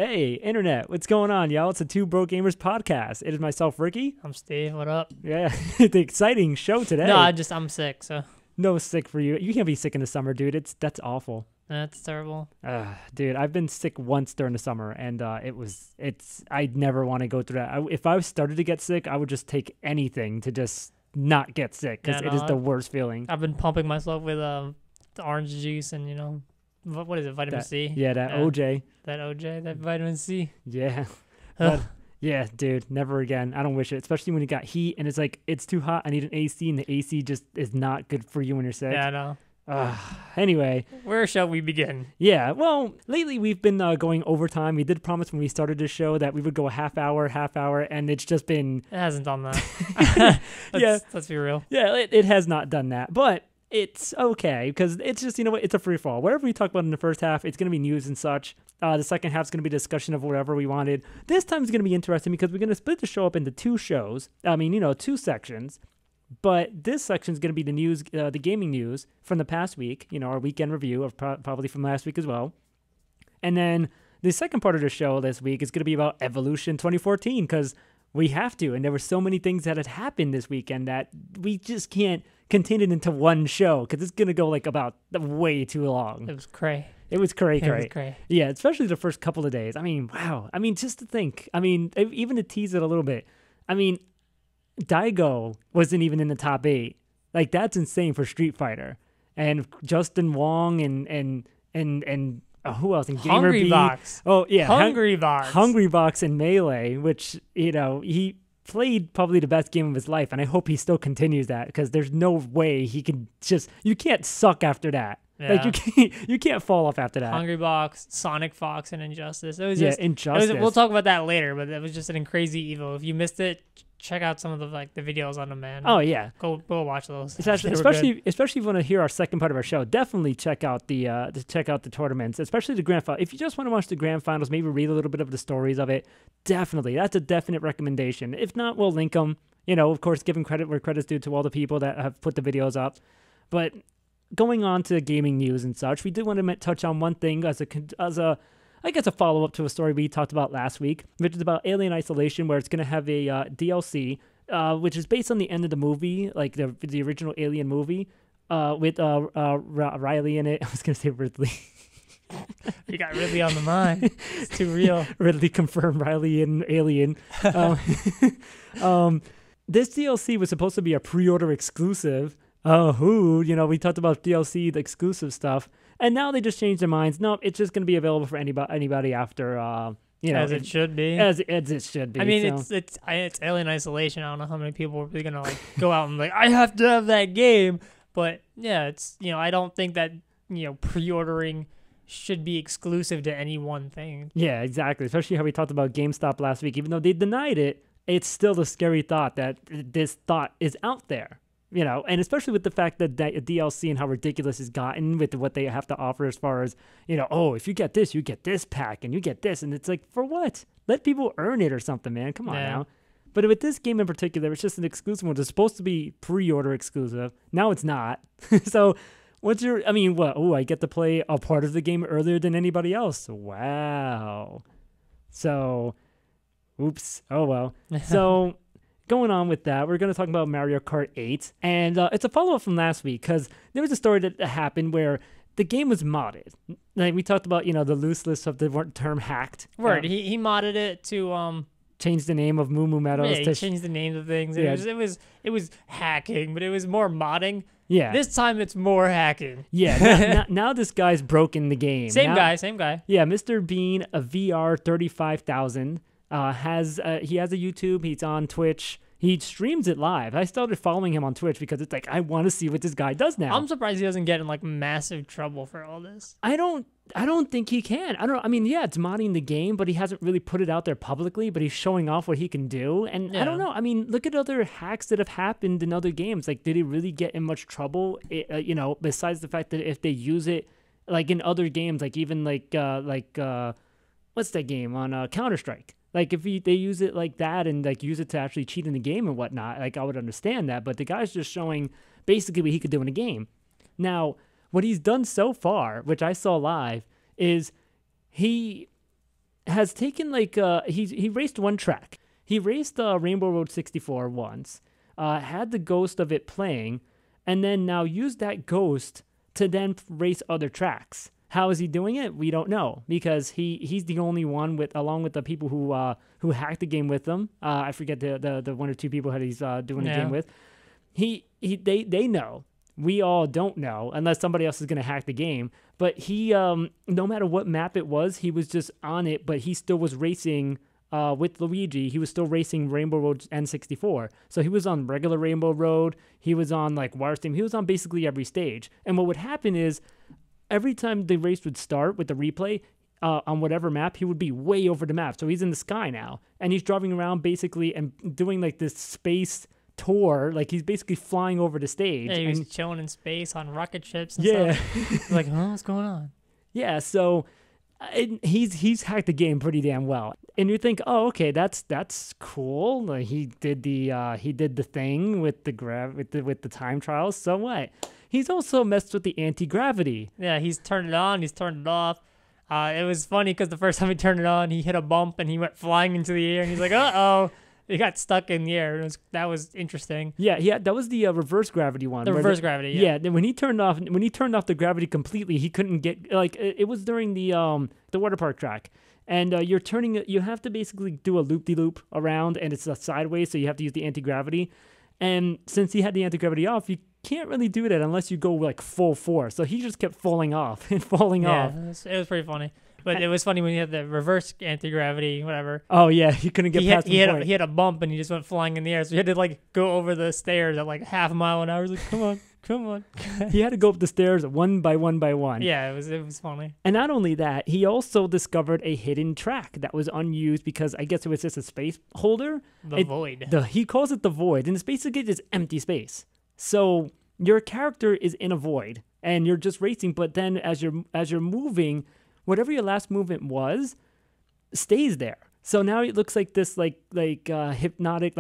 Hey, Internet, what's going on, y'all? It's a Two Bro Gamers podcast. It is myself, Ricky. I'm Steve. What up? Yeah, the exciting show today. No, I'm sick, so. No sick for you. You can't be sick in the summer, dude. That's awful. That's terrible. Dude, I've been sick once during the summer, and I'd never want to go through that. If I started to get sick, I would just take anything to just not get sick, because it is the worst feeling. I've been pumping myself with the orange juice and, what is it, vitamin C? Yeah, OJ. That vitamin C. Yeah. But, yeah, dude, never again. I don't wish it, especially when you got heat and it's like, it's too hot. I need an AC, and the AC just is not good for you when you're sick. Yeah, I know. Anyway. Where shall we begin? Yeah, well, lately we've been going overtime. We did promise when we started this show that we would go a half hour, and it's just been... It hasn't done that. Let's be real. Yeah, it has not done that, but it's okay, because it's just, it's a free-for-all. Whatever we talk about in the first half, it's going to be news and such. The second half is going to be discussion of whatever we wanted. This time is going to be interesting because we're going to split the show up into two shows. I mean, two sections. But this section is going to be the news, the gaming news from the past week, our weekend review of probably from last week as well. And then the second part of the show this week is going to be about Evolution 2014, because we have to. And there were so many things that had happened this weekend that we just can't contain it into one show, because it's going to go about way too long. It was cray. It was cray. It was cray. Yeah, especially the first couple of days. I mean, wow. I mean, just to think. I mean, even to tease it a little bit. I mean, Daigo wasn't even in the top 8. Like, that's insane for Street Fighter. And Justin Wong and who else? And Gamer Hungry B. Box. Oh yeah, Hungry Box. Hungry Box and Melee, which he played probably the best game of his life, and I hope he still continues that, because there's no way he can you can't suck after that. Yeah. Like you can't fall off after that. Hungry Box, Sonic Fox, and Injustice. It was Injustice. We'll talk about that later, but it was just an crazy Evo. If you missed it, check out some of the videos on demand. Oh yeah, go watch those. Especially if you want to hear our second part of our show, definitely check out the tournaments, especially the grand final. If you just want to watch the grand finals, maybe read a little bit of the stories of it. Definitely, that's a definite recommendation. If not, we'll link them. Of course, giving credit where credit's due to all the people that have put the videos up. But going on to gaming news and such, we did want to touch on one thing as a I guess a follow-up to a story we talked about last week, which is about Alien Isolation, where it's going to have a DLC, which is based on the end of the movie, like the original Alien movie, with Riley in it. I was going to say Ridley. You got Ridley on the mind. It's too real. Ridley confirmed Riley in Alien. This DLC was supposed to be a pre-order exclusive. We talked about DLC, the exclusive stuff. And now they just changed their minds. No, it's just going to be available for anybody after, as it should be. As it should be. I mean, it's Alien Isolation. I don't know how many people are really going to go out and I have to have that game. But yeah, it's I don't think that pre-ordering should be exclusive to any one thing. Yeah, exactly. Especially how we talked about GameStop last week. Even though they denied it, it's still a scary thought that this thought is out there. And especially with the fact that DLC and how ridiculous it's gotten with what they have to offer as far as, if you get this, you get this pack and you get this. And it's like, for what? Let people earn it or something, man. Come on now. But with this game in particular, it's just an exclusive one. It's supposed to be pre-order exclusive. Now it's not. So I get to play a part of the game earlier than anybody else. Wow. So, oops. Oh, well. So... Going on with that, we're going to talk about Mario Kart 8, and it's a follow-up from last week, because there was a story that happened where the game was modded. Like we talked about, the loose list of the term hacked. Word, he modded it to change the name of Moo Moo Meadows. Yeah, he changed the names of things. Yeah. It was hacking, but it was more modding. Yeah. This time it's more hacking. Yeah. Now this guy's broken the game. Same guy. Yeah, Mr. Bean, a VR 35,000. He has a YouTube. He's on Twitch. He streams it live. I started following him on Twitch because it's like, I want to see what this guy does now. I'm surprised he doesn't get in massive trouble for all this. I don't think he can. It's modding the game, but he hasn't really put it out there publicly, but he's showing off what he can do. And yeah. I don't know. I mean, look at other hacks that have happened in other games. Like, did he really get in much trouble? Besides the fact that if they use it, like in other games, like even what's that game on Counter-Strike? Like, if they use it like that and, use it to actually cheat in the game and whatnot, I would understand that. But the guy's just showing basically what he could do in a game. Now, what he's done so far, which I saw live, is he has taken like he raced one track. He raced Rainbow Road 64 once, had the ghost of it playing, and then now used that ghost to then race other tracks. How is he doing it? We don't know, because he's the only one along with the people who hacked the game with him. I forget the one or two people that he's doing the game with. They know. We all don't know unless somebody else is going to hack the game. But he, no matter what map it was, he was just on it. But he still was racing with Luigi. He was still racing Rainbow Road N64. So he was on regular Rainbow Road. He was on like Waterstream. He was on basically every stage. And what would happen is every time the race would start with the replay on whatever map, he would be way over the map. So he's in the sky now. And he's driving around basically and doing like this space tour. Like he's basically flying over the stage. Yeah, he was chilling in space on rocket ships and stuff. Like, huh, what's going on? Yeah, so he's hacked the game pretty damn well. And you think, oh, okay, that's cool. Like he did the thing with the time trials. So what? He's also messed with the anti-gravity. Yeah, he's turned it on, he's turned it off. It was funny because the first time he turned it on, he hit a bump and he went flying into the air, and he's like, uh-oh. He got stuck in the air. That was interesting. Yeah, that was the reverse gravity one. The reverse gravity, yeah. Yeah, when he turned off the gravity completely, he couldn't get, like, it was during the water park track. And you have to basically do a loop-de-loop around, and it's sideways, so you have to use the anti-gravity. And since he had the anti-gravity off, you can't really do that unless you go like full force. So he just kept falling off and falling off. Yeah, it was pretty funny. But it was funny when he had the reverse anti-gravity, whatever. Oh, yeah, he couldn't get past the point. He had a bump, and he just went flying in the air. So he had to, like, go over the stairs at, like, half a mile an hour. He was like, come on. He had to go up the stairs one by one by one. Yeah, it was funny. And not only that, he also discovered a hidden track that was unused because I guess it was just a space holder. The void. He calls it the void, and it's basically just empty space. So your character is in a void, and you're just racing, but then as you're moving, whatever your last movement was stays there. So now it looks like this hypnotic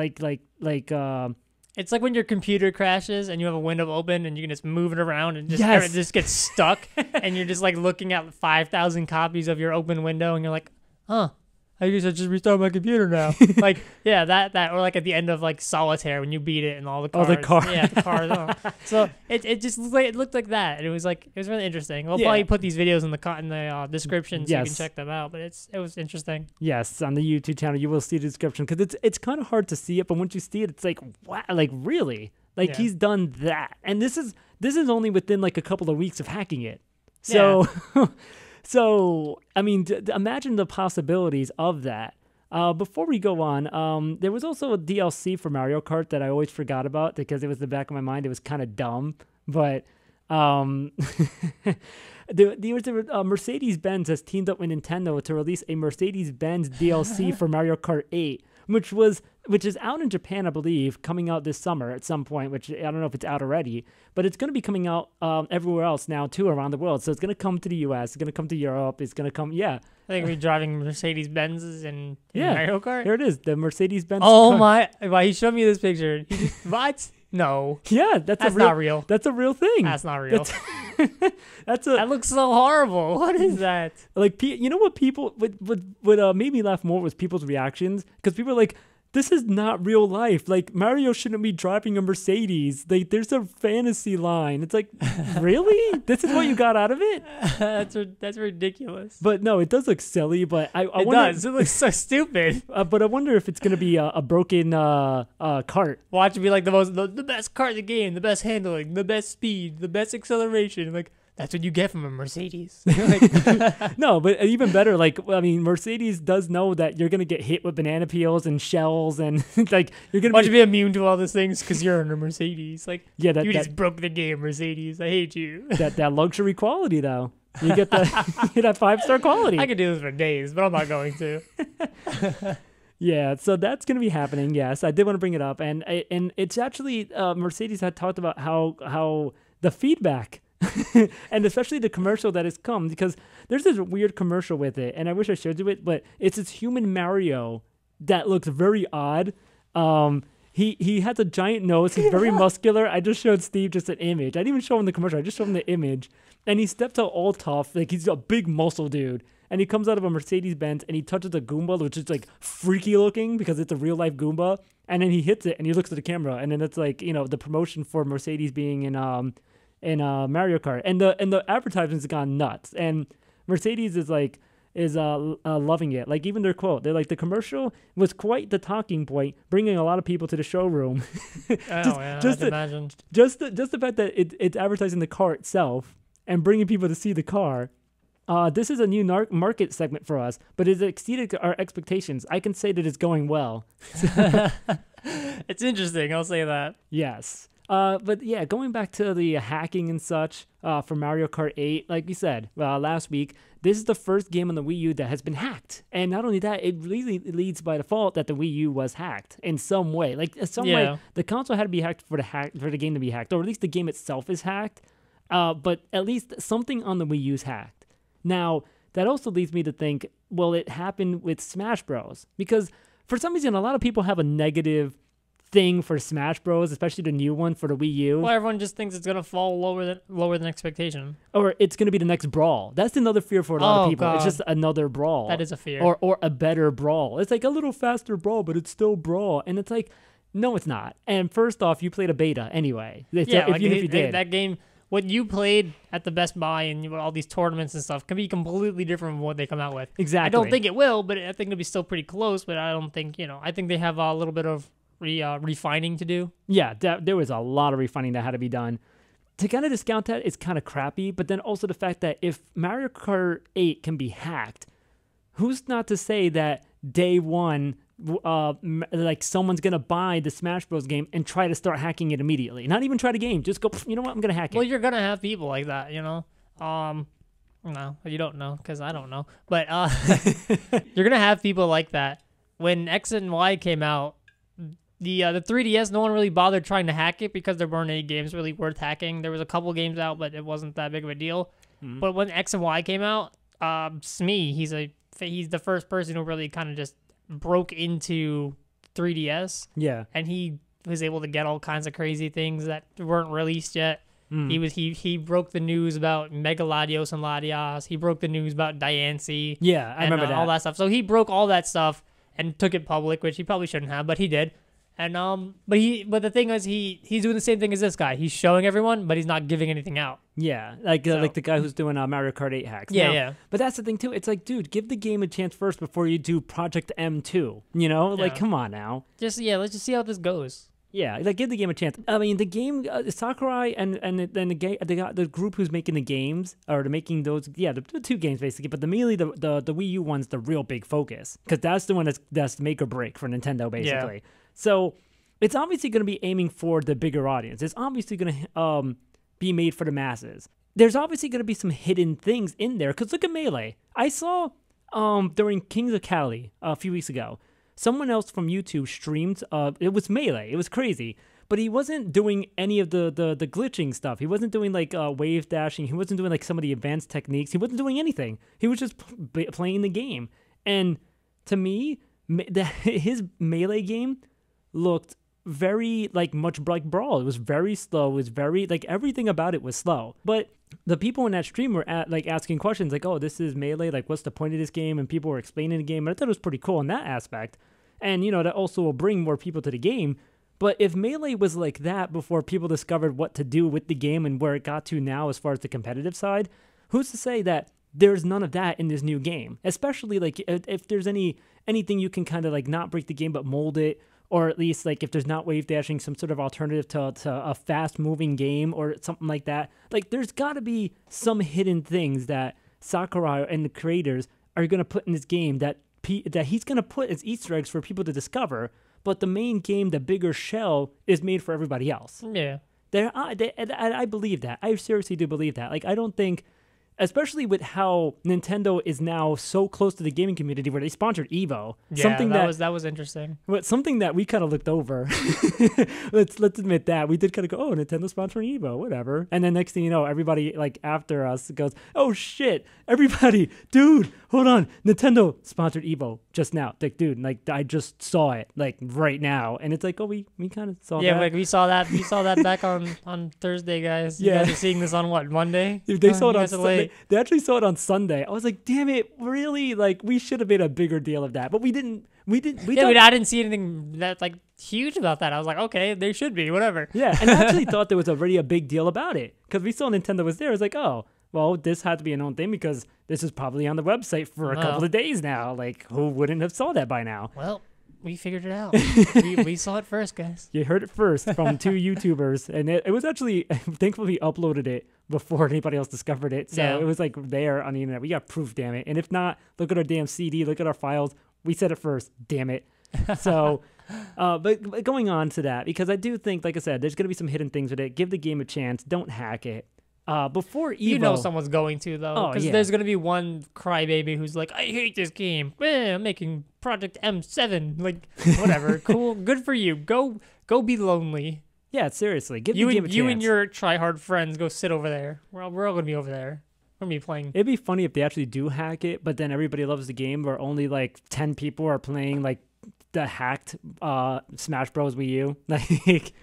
it's like when your computer crashes and you have a window open and you can just move it around and it just gets stuck and you're just like looking at 5,000 copies of your open window and you're like, huh, I guess I just restart my computer now. Like, yeah, that or like at the end of like Solitaire when you beat it and all the cars. Oh, the car. Yeah, the cars. So it just looked like that. And it was really interesting. We'll probably put these videos in the description so you can check them out. But it was interesting. Yes, on the YouTube channel you will see the description because it's kind of hard to see it, but once you see it, it's like, wow, like really, like he's done that, and this is only within like a couple of weeks of hacking it. So. Yeah. So, I mean, imagine the possibilities of that. Before we go on, there was also a DLC for Mario Kart that I always forgot about because it was in the back of my mind. It was kind of dumb, but Mercedes-Benz has teamed up with Nintendo to release a Mercedes-Benz DLC for Mario Kart 8, which is out in Japan, I believe, coming out this summer at some point, which I don't know if it's out already, but it's going to be coming out everywhere else now, too, around the world. So it's going to come to the U.S., it's going to come to Europe, it's going to come, I think we're driving Mercedes-Benzes in Mario Kart. Here it is, the Mercedes-Benz car. My, he showed me this picture. What? No. Yeah, that's not real. That's a real thing. That's not real. That looks so horrible. What is that? Like, you know what people would made me laugh more was people's reactions, because people are like, this is not real life. Like, Mario shouldn't be driving a Mercedes. Like, there's a fantasy line. It's like, really? This is what you got out of it? That's ridiculous. But no, it does look silly. But I wonder, does. It looks so stupid. But I wonder if it's gonna be a broken cart. Watch it be like the best cart in the game, the best handling, the best speed, the best acceleration. Like, that's what you get from a Mercedes. No, but even better, like, I mean, Mercedes does know that you're going to get hit with banana peels and shells, and like, you're going to be immune to all those things because you're in a Mercedes. Like, you just broke the game, Mercedes. I hate you. That luxury quality, though. You get that 5-star quality. I could do this for days, but I'm not going to. Yeah, so that's going to be happening, yes. I did want to bring it up. And it's actually, Mercedes had talked about how the feedback and especially the commercial that has come, because there's this weird commercial with it, and I wish I showed you it, but it's this human Mario that looks very odd. He has a giant nose. He's very muscular. I just showed Steve just an image. I didn't even show him the commercial. I just showed him the image, and he stepped out all tough, like he's a big muscle dude. and he comes out of a Mercedes-Benz and he touches a Goomba, which is like freaky looking because it's a real life Goomba, and then he hits it and he looks at the camera, and then it's like, you know, the promotion for Mercedes being in Mario Kart, and the advertisements gone nuts, and Mercedes is loving it. Like, even their quote, they're like, the commercial was quite the talking point, bringing a lot of people to the showroom. Just imagine. Just the fact that it's advertising the car itself and bringing people to see the car. This is a new market segment for us, but it exceeded our expectations. I can say that it's going well. It's interesting, I'll say that. Yes. But yeah, going back to the hacking and such for Mario Kart 8, like we said last week, this is the first game on the Wii U that has been hacked. And not only that, it really leads by default that the Wii U was hacked in some way. Like, in some way, the console had to be hacked for the game to be hacked, or at least the game itself is hacked. But at least something on the Wii U is hacked. Now, that also leads me to think, well, it happened with Smash Bros. Because for some reason, a lot of people have a negative thing for Smash Bros, especially the new one for the Wii U. Well, everyone just thinks it's gonna fall lower than expectation, or it's gonna be the next Brawl. That's another fear for a lot of people. God. It's just another Brawl. That is a fear. Or a better Brawl. It's like a little faster Brawl, but it's still Brawl, and it's like, no, it's not. And first off, you played a beta anyway. If you did that game. What you played at the Best Buy and all these tournaments and stuff can be completely different from what they come out with. Exactly. I don't think it will, but I think it'll be still pretty close. But I don't think, I think they have a little bit of refining to do. Yeah, there was a lot of refining that had to be done. To kind of discount that is kind of crappy, but then also the fact that if Mario Kart 8 can be hacked, who's not to say that day one, like someone's gonna buy the Smash Bros game and try to start hacking it immediately. Not even try the game, just go, you know what, I'm gonna hack it. Well, you're gonna have people like that, No, you don't know, because I don't know. But you're gonna have people like that. When X and Y came out, the 3DS, no one really bothered trying to hack it because there weren't any games really worth hacking. There was a couple games out, but it wasn't that big of a deal. Mm-hmm. But when X and Y came out, Smee, he's the first person who really kind of just broke into 3DS. Yeah. And he was able to get all kinds of crazy things that weren't released yet. He broke the news about Mega Latios and Latias. He broke the news about Diancie. Yeah, I remember that. All that stuff. So he broke all that stuff and took it public, which he probably shouldn't have, but he did. And but the thing is, he's doing the same thing as this guy. He's showing everyone, but he's not giving anything out. Yeah, like the guy who's doing Mario Kart 8 hacks. Yeah, now, yeah. But that's the thing too. It's like, dude, give the game a chance first before you do Project M2. Like, come on now. Let's just see how this goes. Yeah, like, give the game a chance. I mean, the game, Sakurai and then the group who's making the games, or making those, the two games basically, but the Wii U one's the real big focus, because that's the one that's make or break for Nintendo basically. Yeah. So it's obviously going to be aiming for the bigger audience. It's obviously going to be made for the masses. There's obviously going to be some hidden things in there, because look at Melee. I saw during Kings of Cali a few weeks ago, someone else from YouTube streamed, it was Melee. It was crazy. But he wasn't doing any of the glitching stuff. He wasn't doing like wave dashing. He wasn't doing like some of the advanced techniques. He wasn't doing anything. He was just playing the game. And to me, his Melee game looked very much like Brawl. It was very slow. It was very everything about it was slow. But the people in that stream were asking questions like, oh, this is Melee, like what's the point of this game? And people were explaining the game, and I thought it was pretty cool in that aspect. And that also will bring more people to the game. But if Melee was like that before people discovered what to do with the game and where it got to now as far as the competitive side, who's to say that there's none of that in this new game? Especially if there's anything you can kind of not break the game but mold it, or at least if there's not wave dashing, some sort of alternative to a fast moving game or something like that. There's got to be some hidden things that Sakurai and the creators are going to put in this game that he's going to put as Easter eggs for people to discover. But the main game, the bigger shell, is made for everybody else. Yeah. I believe that. I seriously do believe that. I don't think, especially with how Nintendo is now so close to the gaming community, where they sponsored Evo. Yeah, that was interesting. But something that we kind of looked over. Let's admit that we did kind of go, oh, Nintendo sponsoring Evo, whatever. And then next thing you know, everybody after us goes, oh shit, everybody, dude, hold on, Nintendo sponsored Evo just now. Dude, I just saw it right now, and it's oh, we kind of saw that. Yeah, we saw that. We saw that back on Thursday, guys. You guys are seeing this on what, Monday? They saw it on they actually saw it on Sunday. I was like, damn it, really? Like, we should have made a bigger deal of that, but we didn't. I didn't see anything that like huge about that. I was like, okay, they should be, whatever. Yeah, and I actually thought there was already a big deal about it because we saw Nintendo was there. I was like, oh, well, this had to be a known thing because this is probably on the website for a couple of days now. Like, who wouldn't have saw that by now? Well, we figured it out. we saw it first, guys. You heard it first from 2 YouTubers, and it was actually, thankfully, uploaded it before anybody else discovered it. So it was like there on the internet. We got proof, damn it. And if not, look at our damn CD, look at our files. We said it first, damn it. So, but going on to that, because I do think, like I said, there's going to be some hidden things with it. Give the game a chance. Don't hack it. Before Evo, you know someone's going to though, because there's going to be one crybaby who's like, I hate this game. I'm making Project M7. Like, whatever, cool, good for you. Go be lonely. Yeah, seriously, give the game a chance. You and your try-hard friends go sit over there. We're all going to be over there. We're going to be playing. It'd be funny if they actually do hack it, but then everybody loves the game, where only like 10 people are playing like the hacked Smash Bros. Wii U. Like.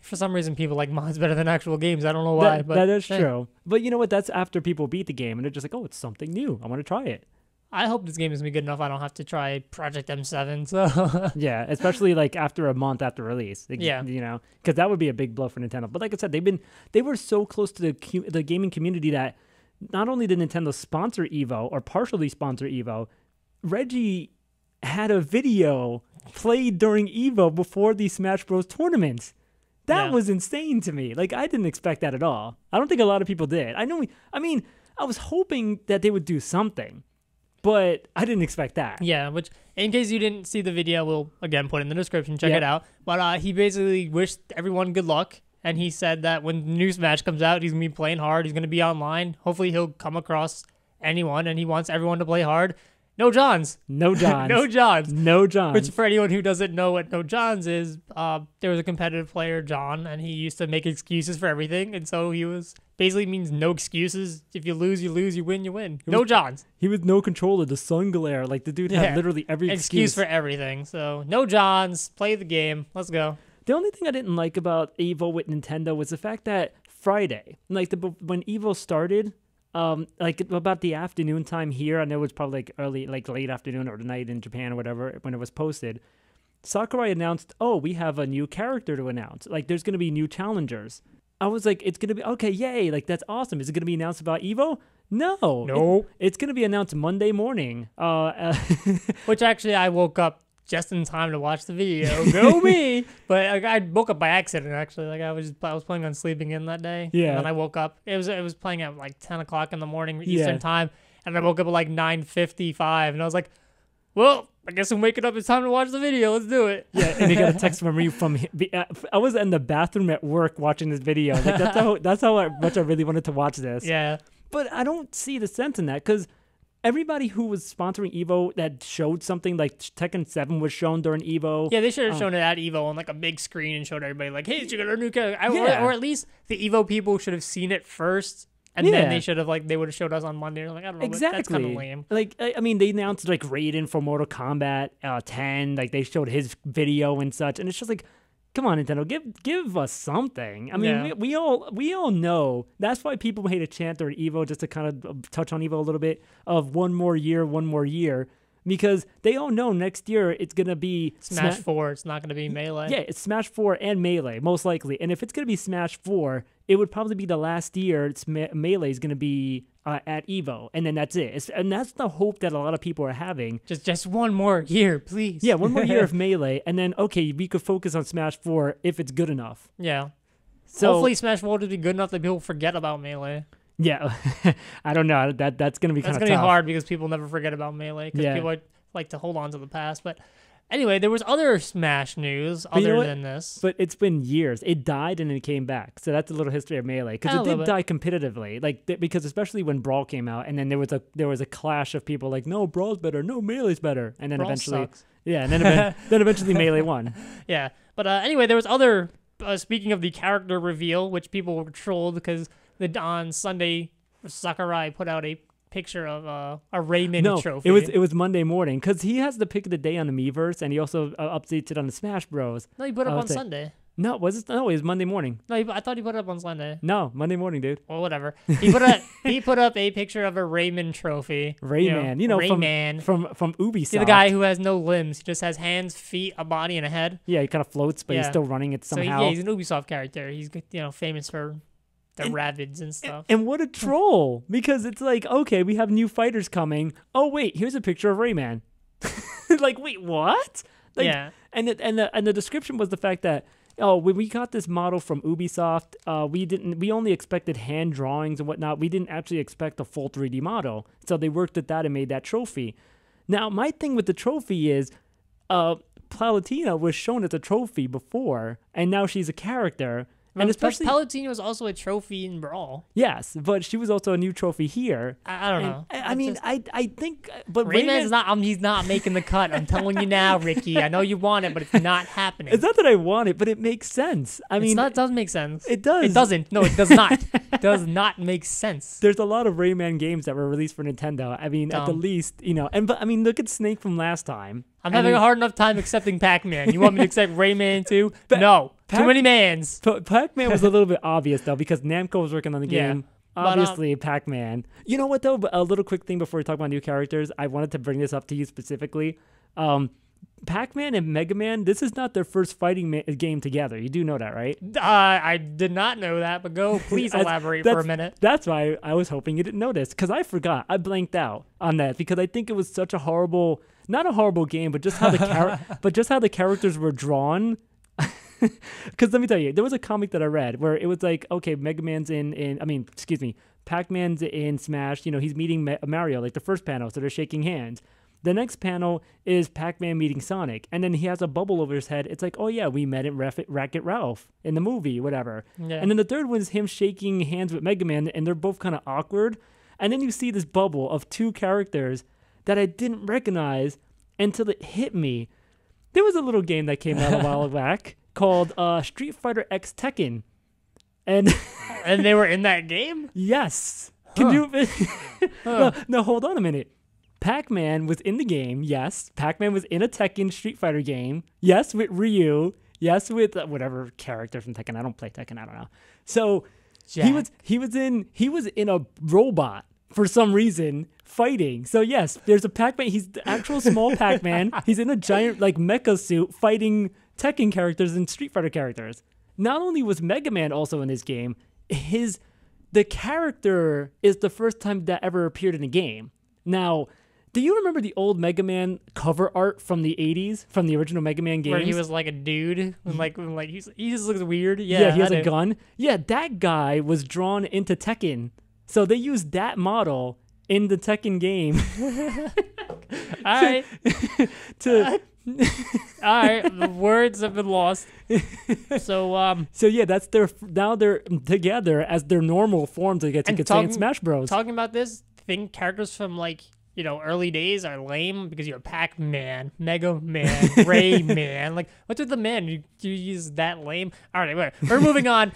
For some reason, people like mods better than actual games. I don't know why. That is true. But you know what? That's after people beat the game, and they're just like, oh, it's something new. I want to try it. I hope this game is going to be good enough I don't have to try Project M7. So yeah, especially like after a month after release. Yeah. You know, because that would be a big blow for Nintendo. But like I said, they were so close to the gaming community that not only did Nintendo sponsor Evo or partially sponsor Evo, Reggie had a video played during Evo before the Smash Bros. Tournaments. That was insane to me. Like, I didn't expect that at all. I don't think a lot of people did. I was hoping that they would do something, but I didn't expect that. Yeah, which, in case you didn't see the video, we'll, again, put it in the description. Check it out. But he basically wished everyone good luck, and he said that when the new Smash comes out, he's going to be playing hard. He's going to be online. Hopefully, he'll come across anyone, and he wants everyone to play hard. No Johns. No Johns. No Johns. No Johns. Which, for anyone who doesn't know what No Johns is, there was a competitive player, John, and he used to make excuses for everything. And so he was basically means no excuses. If you lose, you lose. You win, you win. No Johns. He was no controller. The sun glare. Like, the dude had literally every excuse for everything. So, no Johns. Play the game. Let's go. The only thing I didn't like about Evo with Nintendo was the fact that Friday, like when Evo started, like about the afternoon time here, I know it was probably like early, like late afternoon or night in Japan or whatever, when it was posted, Sakurai announced, oh, we have a new character to announce. Like, there's going to be new challengers. I was like, it's going to be, okay, yay, like, that's awesome. Is it going to be announced about Evo? No. It's going to be announced Monday morning. Which actually, I woke up just in time to watch the video. Go me! But I woke up by accident, actually. Like, I was planning on sleeping in that day. Yeah. And then I woke up. It was playing at like 10 o'clock in the morning Eastern time. And I woke up at like 9:55. And I was like, well, I guess I'm waking up. It's time to watch the video. Let's do it. Yeah, and he got a text from me I was in the bathroom at work watching this video. Like, that's how much I really wanted to watch this. Yeah. But I don't see the sense in that, because everybody who was sponsoring Evo that showed something, like Tekken 7 was shown during Evo. Yeah, they should have shown it at Evo on like a big screen and showed everybody like, hey, you got a new character. Or at least the Evo people should have seen it first. And then they should have they would have showed us on Monday. Like, I don't know, exactly. That's kind of lame. Like, I mean, they announced like Raiden for Mortal Kombat 10. Like, they showed his video and such, and it's just like, come on, Nintendo, give us something. I mean, we all know that's why people made a chant during Evo, just to kind of touch on Evo a little bit, of one more year, because they all know next year it's gonna be Smash 4. It's not gonna be Melee. Yeah, it's Smash 4 and Melee most likely, and if it's gonna be Smash 4, it would probably be the last year Melee is gonna be at Evo, and then that's it. And that's the hope that a lot of people are having. Just one more year, please. Yeah, one more year of Melee, and then, okay, we could focus on Smash 4 if it's good enough. Yeah. So hopefully Smash 4 will be good enough that people forget about Melee. Yeah. I don't know. That's going to be kind of tough. That's going to be hard because people never forget about Melee, because people like to hold on to the past. But anyway, there was other Smash news other than this. But it's been years. It died and it came back. So that's a little history of Melee, because it did die competitively. Like, because especially when Brawl came out, and then there was a clash of people like, no, Brawl's better, no, Melee's better, and then Brawl eventually, sucks. yeah, and then then eventually Melee won. Yeah, but anyway, there was other. Speaking of the character reveal, which people were trolled because on Sunday, Sakurai put out a picture of a Rayman trophy. It was Monday morning, because he has the pick of the day on the Miiverse, and he also updates it on the Smash Bros. No, he put it up on Sunday. No, was it? No, it was Monday morning. No, I thought he put it up on Sunday. No, Monday morning, dude. Well, whatever. He put up a picture of a Rayman trophy. Rayman, Rayman from Ubisoft. See the guy who has no limbs. He just has hands, feet, a body, and a head. Yeah, he kind of floats, but he's still running it somehow. So he's an Ubisoft character. He's famous for the Rabbids and stuff. And what a troll! Because it's like, okay, we have new fighters coming. Oh wait, here's a picture of Rayman. Like, wait, what? Like, yeah. And the description was the fact that, oh, when we got this model from Ubisoft, we only expected hand drawings and whatnot. We didn't actually expect a full 3D model. So they worked at that and made that trophy. Now, my thing with the trophy is, Palutena was shown as a trophy before, and now she's a character. And especially Palutena was also a trophy in Brawl. Yes, but she was also a new trophy here. I don't know. I think, but Rayman's not. He's not making the cut. I'm telling you now, Ricky. I know you want it, but it's not happening. It's not that I want it, but it makes sense. It does make sense. It does. It doesn't. No, it does not. It does not make sense. There's a lot of Rayman games that were released for Nintendo. I mean, at the least, but look at Snake from last time. I'm having a hard enough time accepting Pac-Man. You want me to accept Rayman too? No. Too many mans. Pac-Man was a little bit obvious, though, because Namco was working on the game. Obviously, Pac-Man. You know what, though? A little quick thing before we talk about new characters. I wanted to bring this up to you specifically. Pac-Man and Mega Man, this is not their first fighting game together. You do know that, right? I did not know that, but please elaborate for a minute. That's why I was hoping you didn't know this, because I forgot. I blanked out on that, because I think it was such a horrible, not a horrible game, but just how the characters were drawn. Because let me tell you, there was a comic that I read where it was like, okay, Pac-Man's in Smash. He's meeting Mario, like the first panel, so they're shaking hands. The next panel is Pac-Man meeting Sonic, and then he has a bubble over his head. It's like, oh yeah, we met at Wreck-It Ralph in the movie, whatever. Yeah. And then the third one is him shaking hands with Mega Man, and they're both kind of awkward. And then you see this bubble of two characters that I didn't recognize until it hit me. There was a little game that came out a while back called Street Fighter X Tekken, and they were in that game. Yes. Can you? No, hold on a minute. Pac-Man was in the game. Yes, Pac-Man was in a Tekken Street Fighter game. Yes, with Ryu. Yes, with whatever character from Tekken. I don't play Tekken. I don't know. So Jack. he was in a robot for some reason fighting. So yes, there's a Pac-Man. He's the actual small Pac-Man. He's in a giant like mecha suit fighting Tekken characters and Street Fighter characters. Not only was Mega Man also in his game, the character is the first time that ever appeared in a game. Now, do you remember the old Mega Man cover art from the 80s, from the original Mega Man games? Where he was like a dude, he just looks weird. Yeah, he has a gun. Yeah, that guy was drawn into Tekken. So they used that model in the Tekken game. All right. All right, the words have been lost. So yeah, that's now they're together as their normal forms, I guess you could say, in Smash Bros. Talking about this thing, characters from early days are lame because you have Pac-Man, Mega Man, Rayman. Like, what's with the man? You use that lame? All right, wait. We're moving on.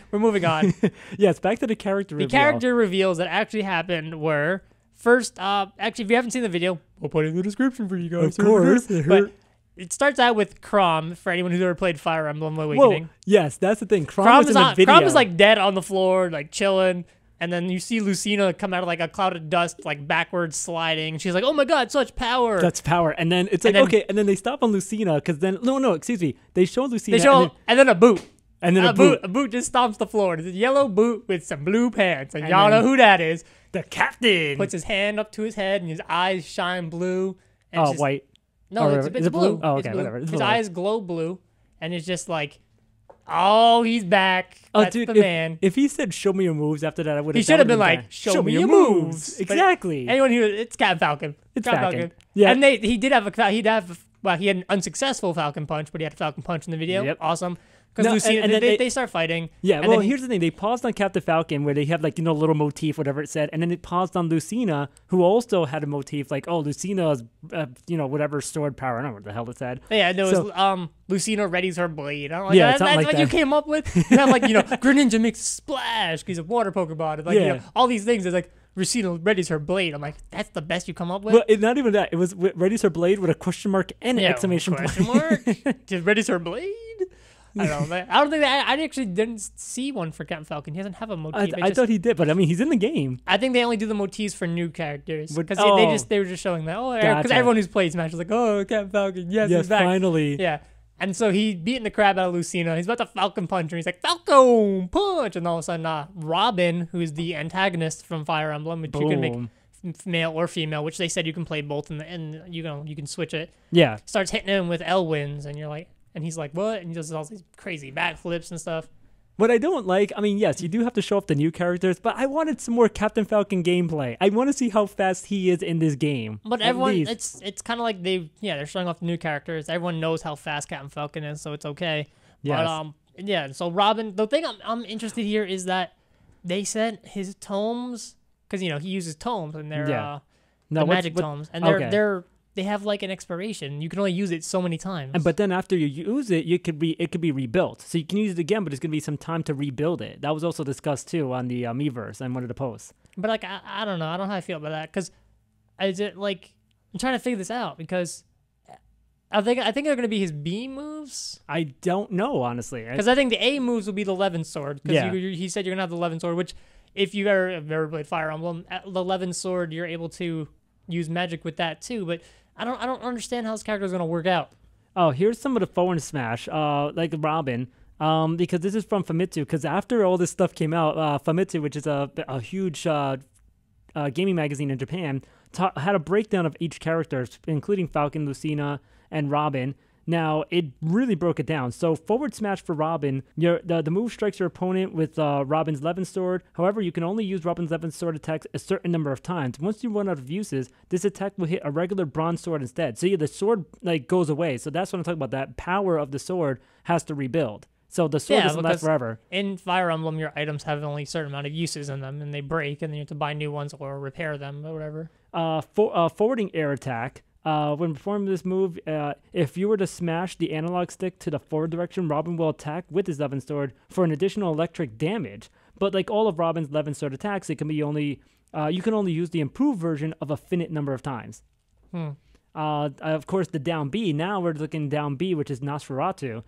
Yes, back to the character reveal. The character reveals that actually happened were first. Actually, if you haven't seen the video, we'll put it in the description for you guys. Of course. But it starts out with Chrom, for anyone who's ever played Fire Emblem Awakening. Whoa, yes, that's the thing. Chrom is in the video. Chrom is like dead on the floor, like chilling. And then you see Lucina come out of like a cloud of dust, like backwards sliding. She's like, "Oh my god, such power!" That's power. And then it's like, okay. And then they stop on Lucina because then excuse me. They show Lucina. And then a boot. And then a boot. A boot just stomps the floor. It's a yellow boot with some blue pants, and y'all know who that is. The captain puts his hand up to his head, and his eyes shine blue. And white. No, it's blue. Oh, okay, whatever. His eyes glow blue, and it's just like, oh, he's back. That's dude, the man. If he said, "Show me your moves," after that, I would have. He should have been like, "Show me your moves." Exactly. Anyone who it's Cat Falcon. It's Falcon. Yeah. And he had an unsuccessful Falcon Punch, but he had a Falcon Punch in the video. Yep. Awesome. Because they start fighting. Yeah, well, here's the thing. They paused on Captain Falcon where they have like, a little motif, whatever it said. And then it paused on Lucina, who also had a motif like, oh, Lucina's, whatever sword power. I don't know what the hell it said. Yeah, no, it was Lucina readies her blade. I don't like yeah, that. That's what you came up with? You have like, Greninja makes a splash because he's a water Pokemon. And, like, all these things. It's like, Lucina readies her blade. I'm like, that's the best you come up with? Well, not even that. It was readies her blade with a question mark and an exclamation point. Question mark? Just readies her blade? I don't know. I don't think that I actually didn't see one for Captain Falcon. He doesn't have a motif. I thought he did, but I mean, he's in the game. I think they only do the motifs for new characters because they were just showing that. Oh, because everyone who's played Smash was like, oh, Captain Falcon, yes, he's back. Finally. Yeah. And so he beating the crap out of Lucina. He's about to Falcon punch her. He's like, Falcon punch! And all of a sudden, Robin, who's the antagonist from Fire Emblem, which you can make male or female, which they said you can play both, and you can switch it. Yeah. Starts hitting him with L winds, and you're like, and he's like, what? And he does all these crazy backflips and stuff. What I don't like, I mean, yes, you do have to show off the new characters, but I wanted some more Captain Falcon gameplay. I want to see how fast he is in this game. But everyone, it's kind of like they're showing off the new characters. Everyone knows how fast Captain Falcon is, so it's okay. Yes. But yeah. So Robin, the thing I'm interested here is that they said his tomes, because he uses tomes, and they're the magic tomes, and they have like an expiration. You can only use it so many times. But then after you use it, it could be rebuilt. So you can use it again, but it's gonna be some time to rebuild it. That was also discussed too on the Miiverse and one of the posts. But like I don't know. I don't know how I feel about that, because is it like I'm trying to figure this out, because I think they're gonna be his B moves. I don't know, honestly, because I think the A moves will be the Levin sword. Because he said you're gonna have the Levin sword, which if you ever played Fire Emblem, the Levin sword you're able to use magic with that too, but I don't understand how this character is gonna work out. Oh, here's some of the forward smash, like Robin, because this is from Famitsu. Because after all this stuff came out, Famitsu, which is a huge gaming magazine in Japan, had a breakdown of each character, including Falcon, Lucina, and Robin. Now, it really broke it down. So, forward smash for Robin, the move strikes your opponent with Robin's Levin Sword. However, you can only use Robin's Levin Sword attacks a certain number of times. Once you run out of uses, this attack will hit a regular bronze sword instead. So, the sword goes away. So, that's what I'm talking about. That power of the sword has to rebuild. So, the sword doesn't last forever. In Fire Emblem, your items have only a certain amount of uses in them, and they break, and then you have to buy new ones or repair them or whatever. Forwarding air attack. When performing this move, if you were to smash the analog stick to the forward direction, Robin will attack with his Levin Sword for an additional electric damage. But like all of Robin's Levin Sword attacks, it can be you can only use the improved version of a finite number of times. Of course, the down B. Now we're looking down B, which is Nosferatu.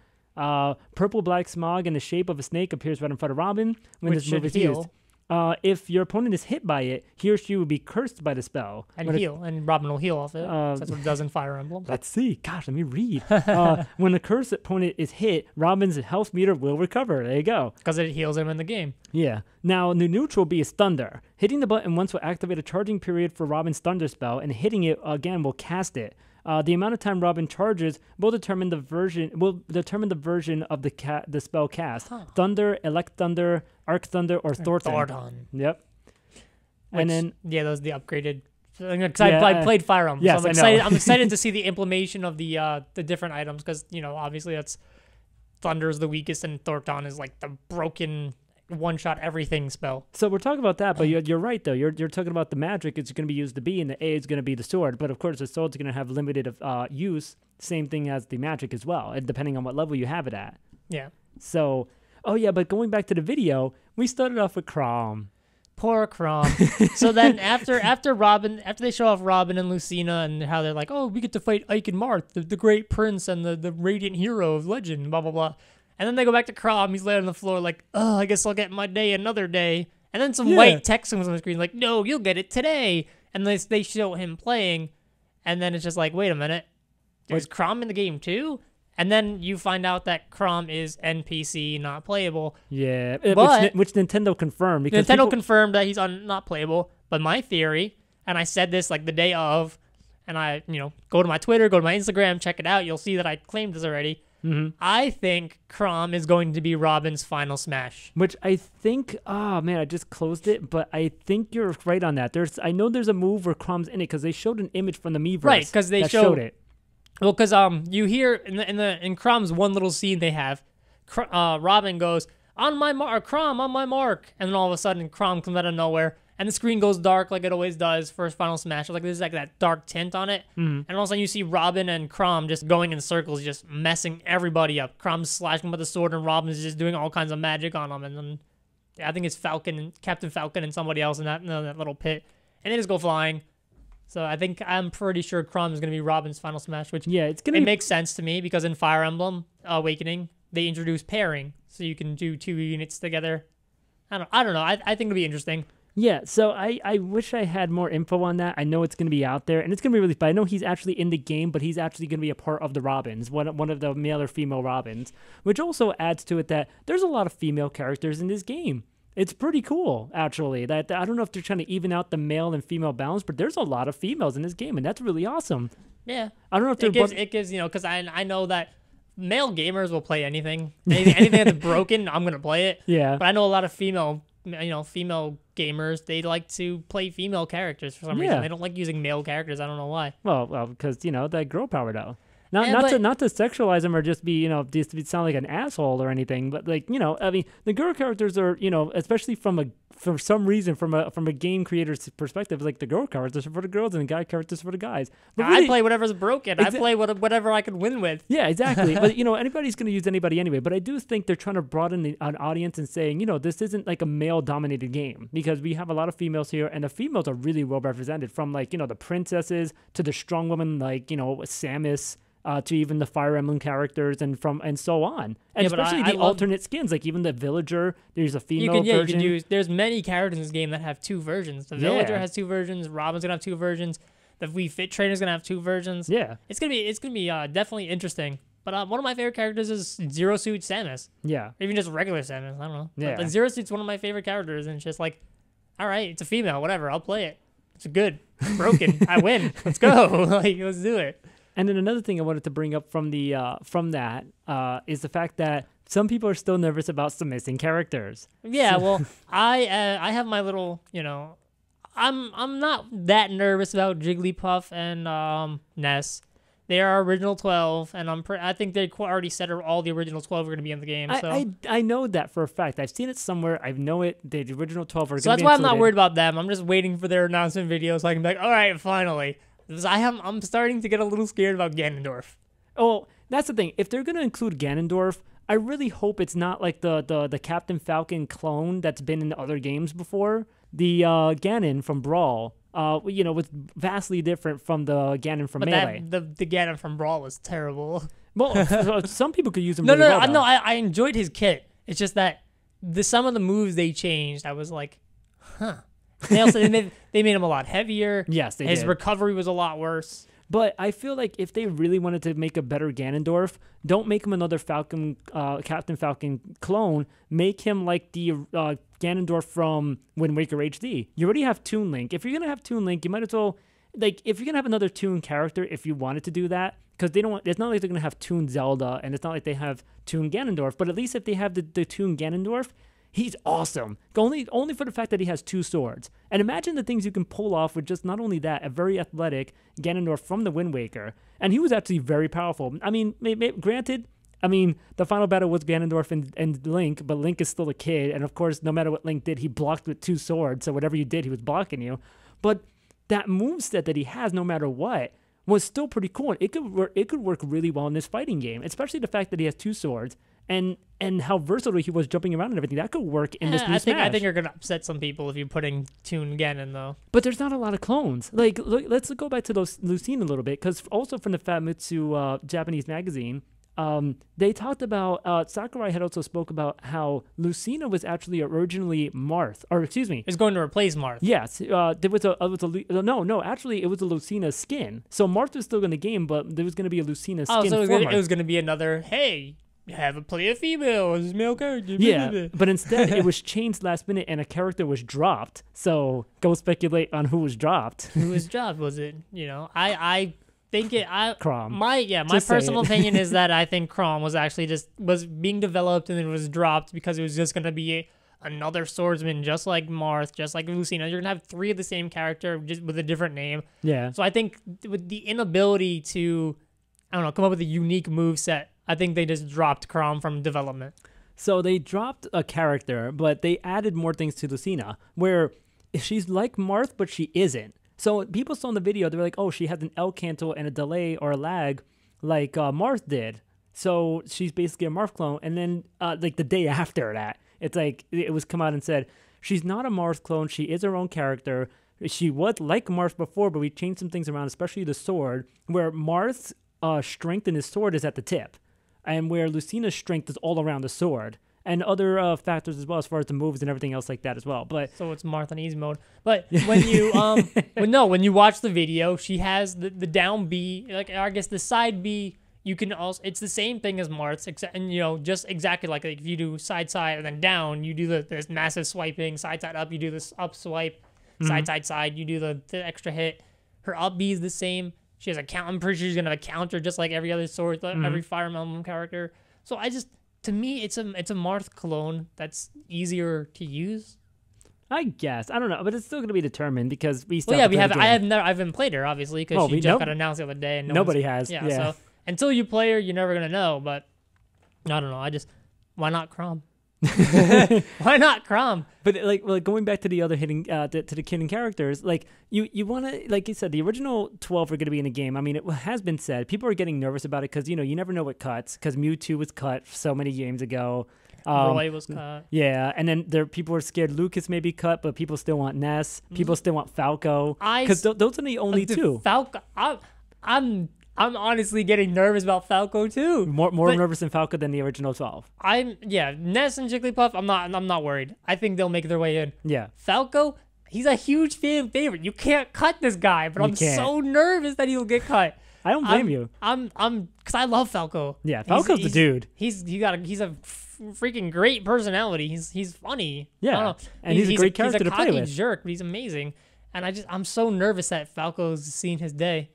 Purple black smog in the shape of a snake appears right in front of Robin when this move is used. If your opponent is hit by it, he or she will be cursed by the spell. And and Robin will heal off it. That's what it does in Fire Emblem. Let's see. Gosh, let me read. When the cursed opponent is hit, Robin's health meter will recover. There you go. Because it heals him in the game. Yeah. Now, the neutral B is Thunder. Hitting the button once will activate a charging period for Robin's Thunder spell, and hitting it again will cast it. The amount of time Robin charges will determine the version of the spell cast. Thunder, Elect Thunder, Arc Thunder, or Thornton. Yep. And then those are the upgraded. Because I played Fire Emblem, yes, so I'm excited to see the implementation of the different items, because obviously that's Thunder is the weakest and Thornton is like the broken one-shot everything spell. So we're talking about that, but you're right though. You're talking about the magic. It's going to be used to B, and the A is going to be the sword. But of course, the sword's going to have limited use. Same thing as the magic as well, and depending on what level you have it at. Yeah. So, but going back to the video, we started off with Chrom. Poor Chrom. So then after they show off Robin and Lucina and how they're like, oh, we get to fight Ike and Marth, the great prince and the radiant hero of legend, blah blah blah. And then they go back to Chrom. He's laying on the floor like, oh, I guess I'll get my day another day. And then some white text comes on the screen like, no, you'll get it today. And they show him playing. And then it's just like, wait a minute. There's Chrom in the game too? And then you find out that Chrom is NPC, not playable. Yeah, but which Nintendo confirmed. Because Nintendo confirmed that he's not playable. But my theory, and I said this like the day of, and I, go to my Twitter, go to my Instagram, check it out. You'll see that I claimed this already. I think Chrom is going to be Robin's final smash. Which I think, oh man, I just closed it, but I think you're right on that. I know there's a move where Chrom's in it because they showed an image from the Miiverse. Right, because they showed it. Well, because you hear in Chrom's one little scene they have, Robin goes, on my mark, Chrom, on my mark, and then all of a sudden Chrom comes out of nowhere. And the screen goes dark like it always does for his final smash. Like there's like that dark tint on it. And all of a sudden you see Robin and Chrom just going in circles, just messing everybody up. Chrom's slashing with the sword and Robin's just doing all kinds of magic on him. And then I think it's Captain Falcon and somebody else in that little pit. And they just go flying. So I'm pretty sure Chrom is going to be Robin's final smash, which it makes sense to me because in Fire Emblem Awakening, they introduce pairing, so you can do 2 units together. I don't know. I think it'll be interesting. Yeah, so I wish I had more info on that. I know it's going to be out there, and it's going to be really fun. I know he's actually in the game, but he's actually going to be a part of the Robins, one of the male or female Robins, which also adds to it that there's a lot of female characters in this game. It's pretty cool, actually. That I don't know if they're trying to even out the male and female balance, but there's a lot of females in this game, and that's really awesome. Yeah. I don't know if it gives because I know that male gamers will play anything. Anything that's broken, I'm going to play it. Yeah. But I know a lot of female gamers, they like to play female characters for some reason. They don't like using male characters. I don't know why. Well, because that girl power though. Not to sexualize them or just be just to sound like an asshole or anything, but I mean the girl characters are especially from some reason from a game creator's perspective, like the girl characters are for the girls and the guy characters for the guys. But really, I play whatever's broken. I play whatever I can win with. Yeah, exactly. But anybody's going to use anybody anyway. But I do think they're trying to broaden an audience and saying this isn't like a male dominated game, because we have a lot of females here, and the females are really well represented, from the princesses to the strong women like Samus. To even the Fire Emblem characters and so on, and especially the alternate skins, like even the villager. There's a female version. There's many characters in this game that have 2 versions. The villager has 2 versions. Robin's gonna have 2 versions. The Wii Fit trainer's gonna have 2 versions. Yeah, it's gonna be definitely interesting. But one of my favorite characters is Zero Suit Samus. Yeah, or even just regular Samus. I don't know. Yeah, but Zero Suit's one of my favorite characters, and it's just like, all right, it's a female, whatever. I'll play it. It's good. It's broken. I win. Let's go. Let's do it. And then another thing I wanted to bring up from that is the fact that some people are still nervous about some missing characters. Yeah, well, I have my little, I'm not that nervous about Jigglypuff and Ness. They are original 12, and I think they already said all the original 12 are going to be in the game. So I know that for a fact. I've seen it somewhere. I know it. The original 12 are going to be included. So that's why I'm not worried about them. I'm just waiting for their announcement video so I can be like, all right, finally. I'm starting to get a little scared about Ganondorf. Oh, that's the thing. If they're going to include Ganondorf, I really hope it's not like the Captain Falcon clone that's been in the other games before. The Ganon from Brawl, was vastly different from the Ganon from Melee. The Ganon from Brawl was terrible. Well, some people could use him. No, I enjoyed his kit. It's just that some of the moves they changed, I was like, huh. They made him a lot heavier. Yes, they did. His recovery was a lot worse. But I feel like if they really wanted to make a better Ganondorf, don't make him another Captain Falcon clone. Make him like the Ganondorf from Wind Waker HD. You already have Toon Link. If you're gonna have Toon Link, you might as well if you're gonna have another Toon character, if you wanted to do that, because it's not like they're gonna have Toon Zelda, and it's not like they have Toon Ganondorf. But at least if they have the Toon Ganondorf, he's awesome. Only for the fact that he has 2 swords. And imagine the things you can pull off with just not only that, a very athletic Ganondorf from the Wind Waker. And he was actually very powerful. I mean, granted, the final battle was Ganondorf and Link, but Link is still a kid. And of course, no matter what Link did, he blocked with 2 swords. So whatever you did, he was blocking you. But that moveset that he has, no matter what, was still pretty cool. It could work really well in this fighting game, especially the fact that he has 2 swords. And how versatile he was jumping around and everything. That could work in this new Smash. I think you're going to upset some people if you're putting Toon Ganon, though. But there's not a lot of clones. Like, look, let's go back to Lucina a little bit, because also from the Famitsu Japanese magazine, they talked about, Sakurai had also spoke about how Lucina was actually originally Marth, or excuse me. It's going to replace Marth. Yes. Actually, it was a Lucina skin. So Marth was still in the game, but there was going to be a Lucina skin. Oh, so it was going to be another, hey, have a play a female as a male character. Yeah, but instead it was changed last minute and a character was dropped. So go speculate on who was dropped. Who was dropped? Was it, I think Chrom. My personal opinion is that I think Chrom was actually was being developed and then was dropped because it was just going to be another swordsman, just like Marth, just like Lucina. You're going to have 3 of the same character just with a different name. Yeah. So I think with the inability to, I don't know, come up with a unique move set, I think they just dropped Chrom from development. So they dropped a character, but they added more things to Lucina, where she's like Marth, but she isn't. So people saw in the video, they were like, oh, she has an L cancel and a delay or a lag like Marth did. So she's basically a Marth clone. And then like the day after that, it's like it was come out and said, she's not a Marth clone. She is her own character. She was like Marth before, but we changed some things around, especially the sword, where Marth's strength in his sword is at the tip. and where Lucina's strength is all around the sword. And other factors as well, as far as the moves and everything else like that as well. But so it's Marth on easy mode. But when you when you watch the video, she has the down B, like I guess the side B. You can also, it's the same thing as Marth's, except, and just exactly like if you do side and then down, you do this massive swiping, side up, you do this up swipe, side, you do the extra hit. Her up B is the same. She has a count. I'm pretty sure she's gonna have a counter just like every other sword, every Fire Emblem character. So to me, it's a Marth clone that's easier to use. I guess, I don't know, but it's still going to be determined because we still. Well, yeah, I haven't played her obviously because she just got announced the other day and nobody has. Yeah, so until you play her, you're never gonna know. But I don't know. Why not Chrom? Why not Chrom? But like going back to the other hitting to the hidden characters, like you want to, like you said, the original 12 are going to be in the game. I mean, it has been said. People are getting nervous about it because you never know what cuts, because Mewtwo was cut so many games ago. Roy was cut. Yeah, and then people are scared Lucas may be cut, but people still want Ness. People still want Falco, because those are the only two. Falco, I'm honestly getting nervous about Falco too. More nervous than Falco than the original 12. Ness and Jigglypuff, I'm not worried. I think they'll make their way in. Yeah. Falco, he's a huge fan favorite. You can't cut this guy, but I'm so nervous that he'll get cut. I don't blame you. I'm because I love Falco. Yeah, Falco's the dude. He's a freaking great personality. He's funny. Yeah, and he's a great character to play with. He's a cocky jerk, but he's amazing. And I'm so nervous that Falco's seen his day.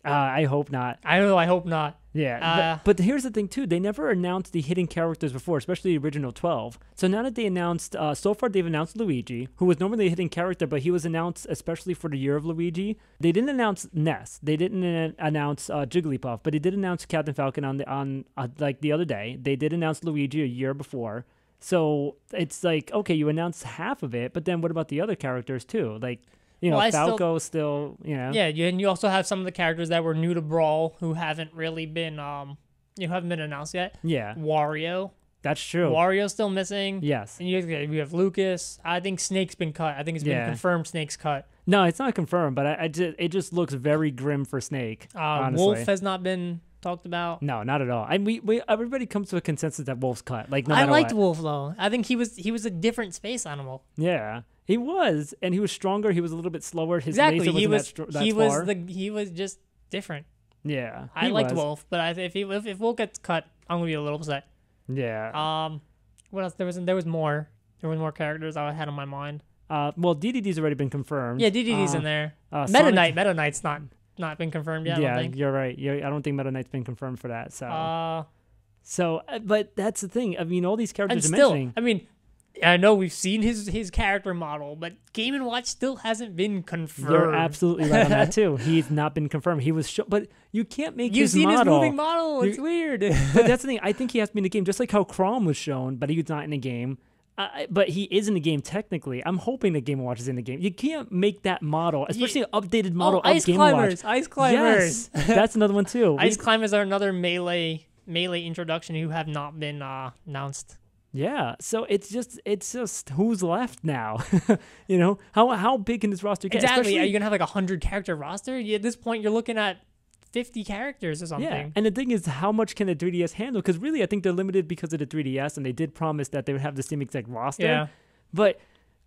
I hope not. I know. I hope not. Yeah, but here's the thing too. They never announced the hidden characters before, especially the original 12. So now that they announced, so far they've announced Luigi, who was normally a hidden character, but he was announced especially for the year of Luigi. They didn't announce Ness. They didn't announce Jigglypuff, but they did announce Captain Falcon on like the other day. They did announce Luigi a year before. So it's like, okay, you announced half of it, but then what about the other characters too? Like, Falco still, Yeah, and you also have some of the characters that were new to Brawl who haven't really been, haven't been announced yet. Yeah. Wario. That's true. Wario's still missing. Yes. And you have Lucas. I think Snake's been cut. I think it's been confirmed Snake's cut. No, it's not confirmed, but it just looks very grim for Snake, honestly. Wolf has not been talked about. No, not at all. Everybody comes to a consensus that Wolf's cut. Like, no matter I liked what. Wolf though. I think he was a different space animal. Yeah. He was, and he was stronger. He was a little bit slower. His exactly. laser wasn't He was just different. Yeah, I liked Wolf, but if Wolf gets cut, I'm gonna be a little upset. Yeah. What else? There was more. There was more characters I had on my mind. Well, DDD's already been confirmed. Yeah, DDD's in there. Meta Knight's not been confirmed yet. I don't think. You're right. I don't think Meta Knight's been confirmed for that. So. But that's the thing. I mean, all these characters are mentioning. I mean, I know we've seen his character model, but Game & Watch still hasn't been confirmed. You're absolutely right on that too. He's not been confirmed. He was but you can't make his model. You've seen his moving model. It's weird. But that's the thing. I think he has to be in the game, just like how Chrom was shown, but he's not in the game. But he is in the game technically. I'm hoping that Game & Watch is in the game. You can't make that model, especially an updated model of Game & Watch. Ice Climbers. Yes, that's another one too. Ice Climbers are another melee introduction who have not been announced. Yeah, so it's just who's left now. How big can this roster get? Exactly. Are you gonna have like 100 character roster? At this point, you're looking at 50 characters or something. Yeah, and the thing is, how much can the 3DS handle? Because really, I think they're limited because of the 3DS, and they did promise that they would have the same exact roster. Yeah, but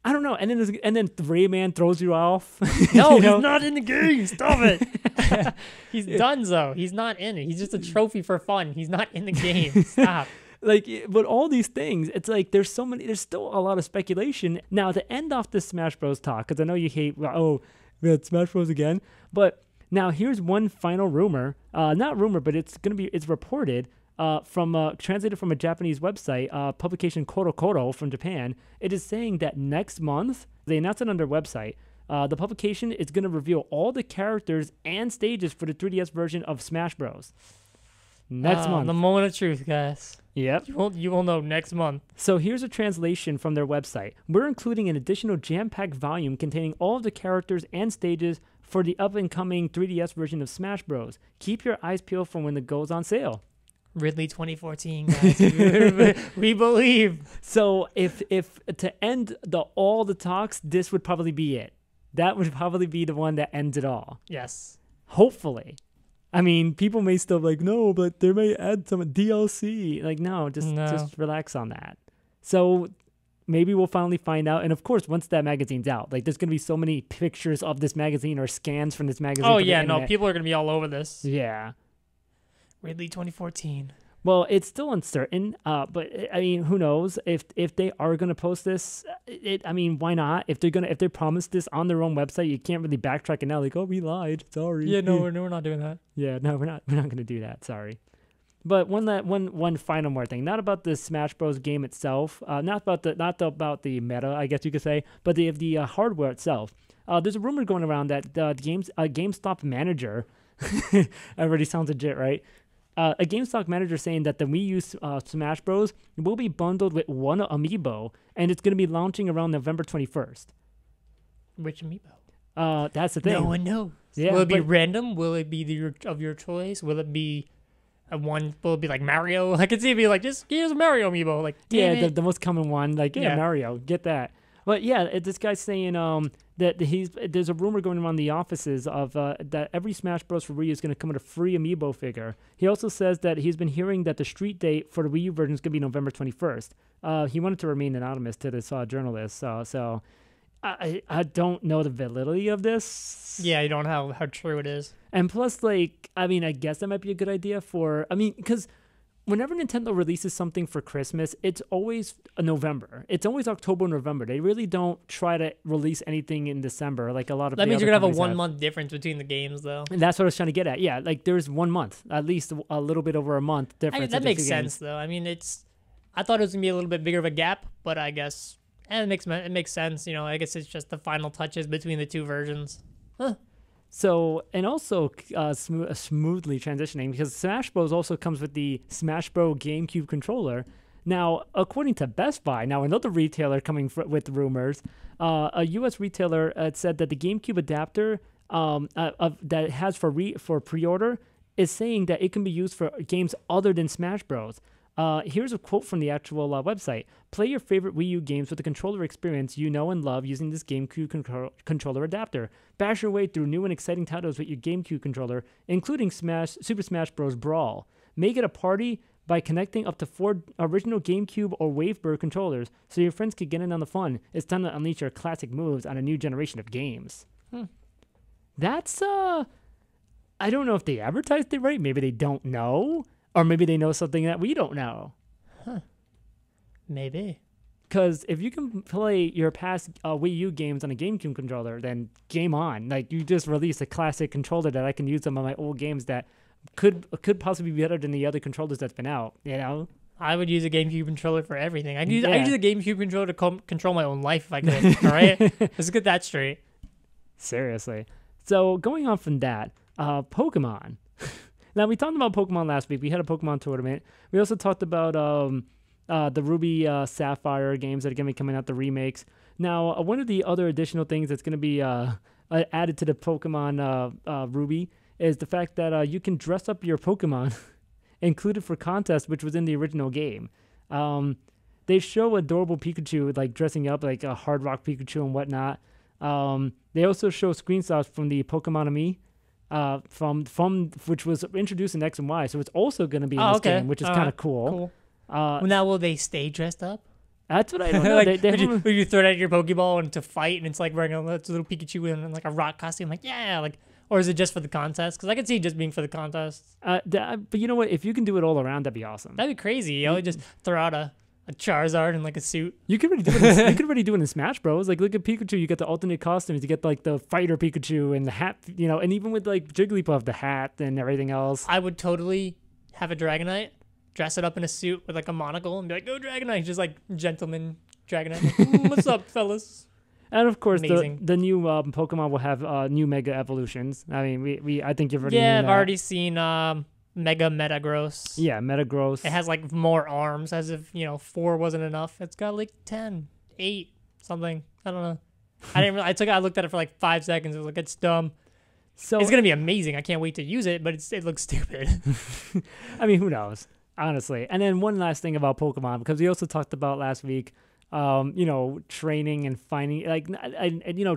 I don't know. And then Rayman throws you off. No, he's not in the game. Stop it. He's done though. He's not in it. He's just a trophy for fun. He's not in the game. Stop. But all these things, it's like there's still a lot of speculation. Now, to end off this Smash Bros. Talk, because I know you hate, we had Smash Bros. Again. But now here's one final rumor. Not rumor, but it's reported translated from a Japanese website, publication Koro from Japan. It is saying that next month, they announced it on their website, the publication is going to reveal all the characters and stages for the 3DS version of Smash Bros. Next month. The moment of truth, guys. Yep. You will know next month. So here's a translation from their website. We're including an additional jam-packed volume containing all of the characters and stages for the up-and-coming 3DS version of Smash Bros. Keep your eyes peeled for when it goes on sale. Ridley 2014, guys. We believe. So if to end all the talks, this would probably be it. That would probably be the one that ends it all. Yes. Hopefully. I mean, people may still be like, no, but they may add some DLC. Like, no, just relax on that. So maybe we'll finally find out. And of course, once that magazine's out, like there's gonna be so many pictures of this magazine or scans from this magazine. Oh yeah, no, people are gonna be all over this. Yeah. Ridley 2014. Well, it's still uncertain, but I mean, who knows if they are gonna post this? I mean, why not? If they promise this on their own website, you can't really backtrack it now. Like, oh, we lied. Sorry. Yeah, no, we're not doing that. Yeah, no, we're not gonna do that. Sorry. But one final more thing, not about the Smash Bros. Game itself, not about the meta, I guess you could say, but the hardware itself. There's a rumor going around that the GameStop manager, already sounds legit, right? A GameStop manager saying that the Wii U Smash Bros. Will be bundled with one Amiibo, and it's going to be launching around November 21st. Which Amiibo? That's the thing. No one knows. Yeah, will it be random? Will it be of your choice? Will it be will it be like Mario? I could see it be like, just here's a Mario Amiibo. Like, the most common one. Like, Mario, get that. But yeah, this guy's saying that there's a rumor going around the offices of that every Smash Bros. For Wii U is going to come with a free Amiibo figure. He also says that he's been hearing that the street date for the Wii U version is going to be November 21st. He wanted to remain anonymous to this journalist, so I don't know the validity of this. Yeah, you don't know how true it is. And plus, like, I mean, I guess that might be a good idea because whenever Nintendo releases something for Christmas, it's always November. It's always October, November. They really don't try to release anything in December like a lot of. That means you're gonna have a 1 month difference between the games, though. And that's what I was trying to get at. Yeah, like there's 1 month, at least a little bit over a month difference. That makes sense, though. I mean, I thought it was gonna be a little bit bigger of a gap, but I guess it makes sense. You know, I guess it's just the final touches between the two versions. Huh. So, and also smoothly transitioning, because Smash Bros. Also comes with the Smash Bros. Gamecube controller. Now, according to Best Buy, now another retailer coming with rumors, a U.S. retailer said that the Gamecube adapter that it has for pre-order is saying that it can be used for games other than Smash Bros. Here's a quote from the actual website. Play your favorite Wii U games with the controller experience you know and love using this GameCube controller adapter. Bash your way through new and exciting titles with your GameCube controller, including Super Smash Bros. Brawl. Make it a party by connecting up to 4 original GameCube or Wavebird controllers so your friends can get in on the fun. It's time to unleash your classic moves on a new generation of games. That's, I don't know if they advertised it right. Maybe they don't know. Or maybe they know something that we don't know. Huh. Maybe. Because if you can play your past Wii U games on a GameCube controller, then game on. Like, you just released a classic controller that I can use on my old games that could possibly be better than the other controllers that's been out, you know? I would use a GameCube controller for everything. I use a GameCube controller to control my own life if I could, all right? Let's get that straight. Seriously. So, going on from that, Pokemon. Now, we talked about Pokemon last week. We had a Pokemon tournament. We also talked about the Ruby Sapphire games that are going to be coming out, the remakes. Now, one of the other additional things that's going to be added to the Pokemon Ruby is the fact that you can dress up your Pokemon included for contests, which was in the original game. They show adorable Pikachu like dressing up like a Hard Rock Pikachu and whatnot. They also show screenshots from the Pokemon Ami. From which was introduced in X and Y, so it's also going to be in this game, which is kind of cool. Now, will they stay dressed up? That's what I don't know. Like, would you throw it at your Pokeball and to fight, and it's like wearing a little Pikachu in like a rock costume? Like, yeah, like, or is it just for the contest? Because I could see it just being for the contest. But you know what? If you can do it all around, that'd be awesome. That'd be crazy. You know, just throw out a Charizard in like a suit. You could already do it in Smash Bros. Like, look at Pikachu. You get the alternate costumes. You get like the fighter Pikachu and the hat. You know, and even with like Jigglypuff, the hat and everything else. I would totally have a Dragonite, dress it up in a suit with like a monocle, and be like, "Go Dragonite!" Just like gentleman Dragonite. Like, what's up, fellas? And of course, the new Pokemon will have new Mega Evolutions. I mean, I think you've already. Yeah, I've already seen Mega Metagross. Yeah, Metagross. It has like more arms, as if 4 wasn't enough. It's got like 10, 8, something. I don't know. I looked at it for like 5 seconds. It was like, it's dumb. So it's gonna be amazing. I can't wait to use it, but it looks stupid. I mean, who knows? Honestly. And then one last thing about Pokemon, because we also talked about last week, training and finding,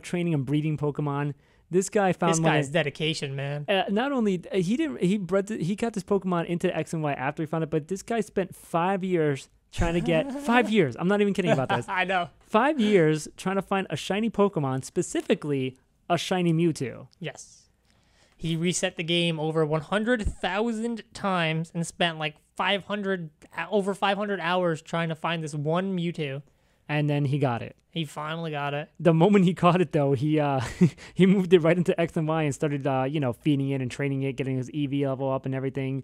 training and breeding Pokemon. This guy found This one. guy's dedication, man. Not only he got this Pokemon into X and Y after he found it, but this guy spent 5 years trying to get 5 years. I'm not even kidding about this. I know. 5 years trying to find a shiny Pokemon, specifically a shiny Mewtwo. Yes. He reset the game over 100,000 times and spent like over 500 hours trying to find this one Mewtwo. And then he got it. He finally got it. The moment he caught it, though, he he moved it right into X and Y and started, feeding it and training it, getting his EV level up and everything.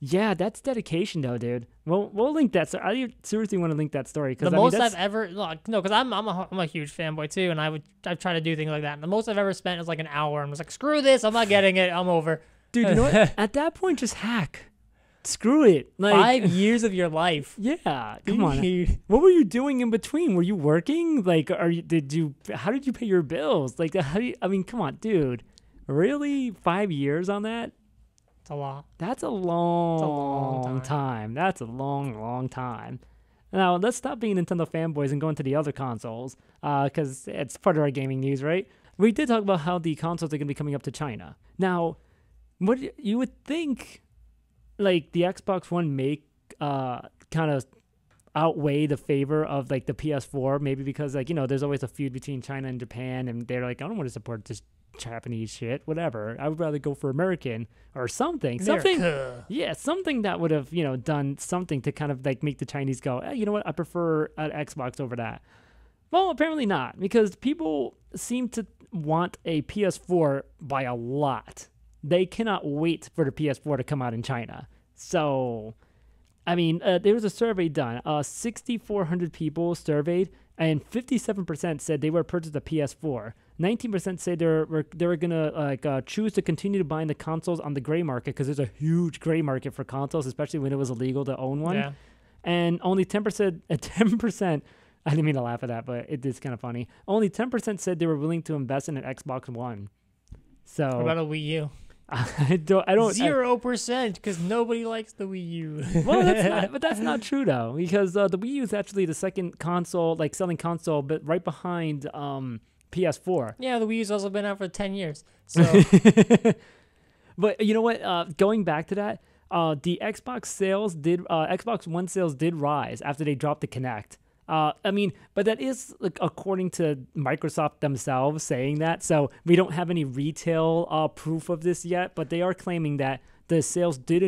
Yeah, that's dedication, though, dude. We'll link that. So I seriously want to link that story. The most I've ever because I'm a huge fanboy too, and I try to do things like that. And the most I've ever spent is like an hour, and was like, screw this, I'm not getting it, I'm over. Dude, you know what? At that point, just hack. Screw it. Like 5 years of your life. Yeah, come on. What were you doing in between? Were you working? Like, how did you pay your bills? Like, come on, dude. Really? 5 years on that? It's a lot. That's a long time. That's a long time. Now, let's stop being Nintendo fanboys and go into the other consoles, because it's part of our gaming news, right? We did talk about how the consoles are going to be coming up to China. Now, what you would think, like, the Xbox One may kind of outweigh the favor of, like, the PS4, maybe because, like, there's always a feud between China and Japan, and they're like, I don't want to support this Japanese shit, whatever. I would rather go for American or something. Yeah, something that would have, done something to kind of, like, make the Chinese go, you know what, I prefer an Xbox over that. Well, apparently not, because people seem to want a PS4 by a lot. They cannot wait for the PS4 to come out in China. So, I mean, there was a survey done. 6,400 people surveyed, and 57% said they would purchase a PS4. 19% said they were gonna choose to continue to buy the consoles on the gray market, because there's a huge gray market for consoles, especially when it was illegal to own one. Yeah. And only 10%. I didn't mean to laugh at that, but it is kind of funny. Only 10% said they were willing to invest in an Xbox One. So what about a Wii U? I don't 0%, because nobody likes the Wii U. Well, that's not true though, because the Wii U is actually the second console, like, selling console, but right behind PS4. Yeah, the Wii U's also been out for 10 years. So, but you know what? Going back to that, the Xbox One sales did rise after they dropped the Kinect. But that is, like, according to Microsoft themselves saying that. So we don't have any retail proof of this yet, but they are claiming that the sales did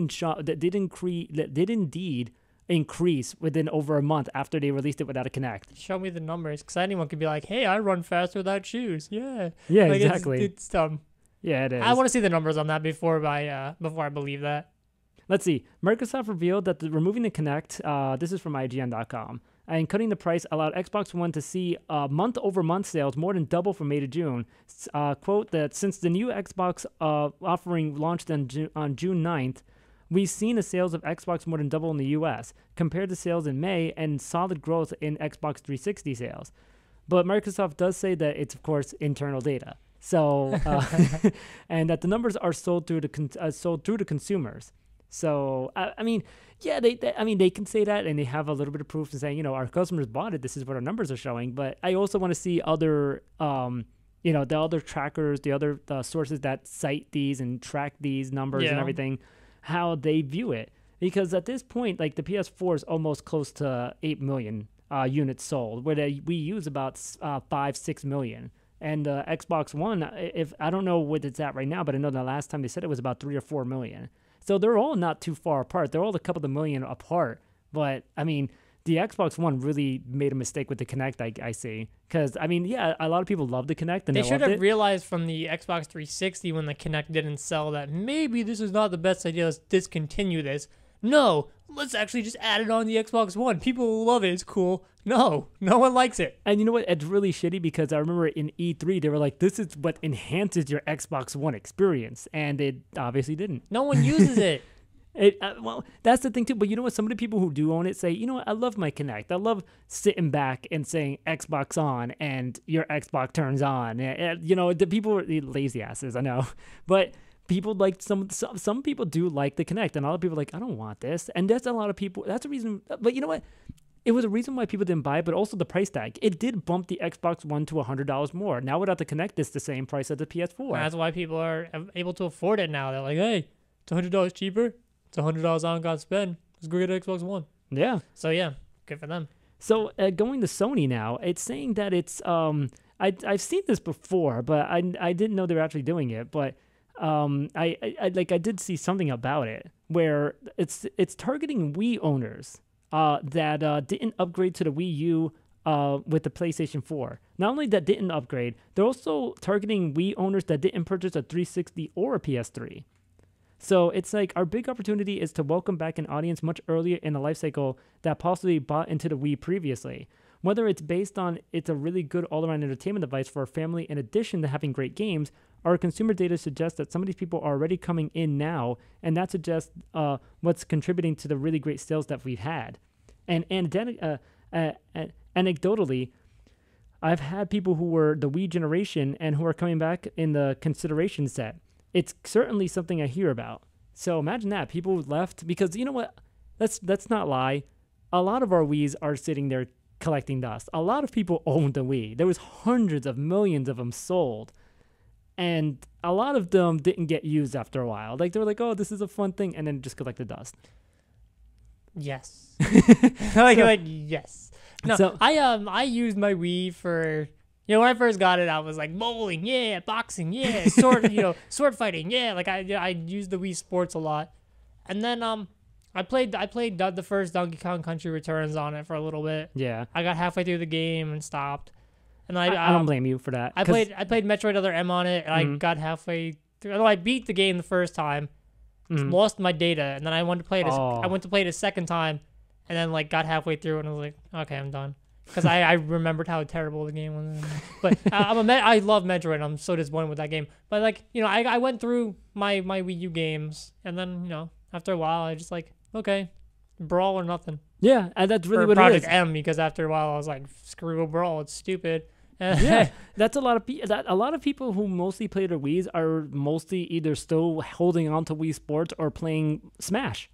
indeed increase within over a month after they released it without a Kinect. Show me the numbers, because anyone could be like, "Hey, I run faster without shoes." Yeah. Yeah, like, exactly. It's dumb. Yeah, it is. I want to see the numbers on that before I believe that. Let's see. Microsoft revealed that removing the Kinect, this is from IGN.com, and cutting the price allowed Xbox One to see month-over-month sales more than double from May to June. Quote, that since the new Xbox offering launched on June 9th, we've seen the sales of Xbox more than double in the U.S. compared to sales in May, and solid growth in Xbox 360 sales. But Microsoft does say that it's, of course, internal data. So, and that the numbers are sold through to consumers. So, they can say that, and they have a little bit of proof in saying, our customers bought it. This is what our numbers are showing. But I also want to see other, the other trackers, the other sources that cite these and track these numbers and everything, how they view it. Because at this point, like, the PS4 is almost close to 8 million units sold, where the Wii U is about 5-6 million. And Xbox One, if I don't know what it's at right now, but I know the last time they said it was about 3 or 4 million. So they're all not too far apart. They're all a couple of million apart. But, the Xbox One really made a mistake with the Kinect, I see. Because, a lot of people love the Kinect. And they should have realized from the Xbox 360 when the Kinect didn't sell that maybe this is not the best idea. Let's discontinue this. No, let's actually just add it on the Xbox One. People will love it. It's cool. No one likes it. And you know what? It's really shitty, because I remember in E3, they were like, this is what enhances your Xbox One experience. And it obviously didn't. No one uses it. Well, that's the thing too. But you know what? Some of the people who do own it say, you know what? I love my Kinect. I love sitting back and saying Xbox on, and your Xbox turns on. The people are lazy asses, I know. But people like some people do like the Kinect, and a lot of people are like, I don't want this. And that's a lot of people. That's the reason. But you know what? it was a reason why people didn't buy it, but also the price tag. It did bump the Xbox One to $100 more. Now without the Kinect, it's the same price as the PS4. That's why people are able to afford it now. They're like, hey, it's $100 cheaper. It's $100 I don't got to spend. Let's go get an Xbox One. Yeah. So yeah, good for them. So going to Sony now, it's saying that it's I've seen this before, but I didn't know they were actually doing it. But I did see something about it where it's targeting Wii owners that didn't upgrade to the Wii U with the PlayStation 4. Not only that didn't upgrade, they're also targeting Wii owners that didn't purchase a 360 or a PS3. So it's like our big opportunity is to welcome back an audience much earlier in the life cycle that possibly bought into the Wii previously. Whether it's based on it's a really good all-around entertainment device for a family in addition to having great games, our consumer data suggests that some of these people are already coming in now, and that suggests what's contributing to the really great sales that we've had. And anecdotally, I've had people who were the Wii generation and who are coming back in the consideration set. It's certainly something I hear about. So imagine that. People left because, you know what? Let's not lie. A lot of our Wiis are sitting there collecting dust. A lot of people owned the Wii. There was hundreds of millions of them sold. And a lot of them didn't get used after a while. Like, they were like, oh, this is a fun thing. And then just collected dust. Yes. like yes. No, so, I used my Wii for... when I first got it, I was like bowling, yeah, boxing, yeah, sword fighting, yeah. Like I used the Wii Sports a lot, and then I played the first Donkey Kong Country Returns on it for a little bit. Yeah, I got halfway through the game and stopped, and I don't blame you for that. I played Metroid Other M on it, and I got halfway through. Although I beat the game the first time, lost my data, and then I went to play it. I went to play it a second time, and then like got halfway through, and I was like, okay, I'm done. Because I remembered how terrible the game was. But I love Metroid. I'm so disappointed with that game. But like, I went through my Wii U games, and then after a while I just like, okay, Brawl or nothing. Yeah, and that's really what Project it is. M, because after a while I was like, screw Brawl, it's stupid. Yeah, that's a lot of people who mostly play their Wiis are mostly either still holding on to Wii Sports or playing Smash.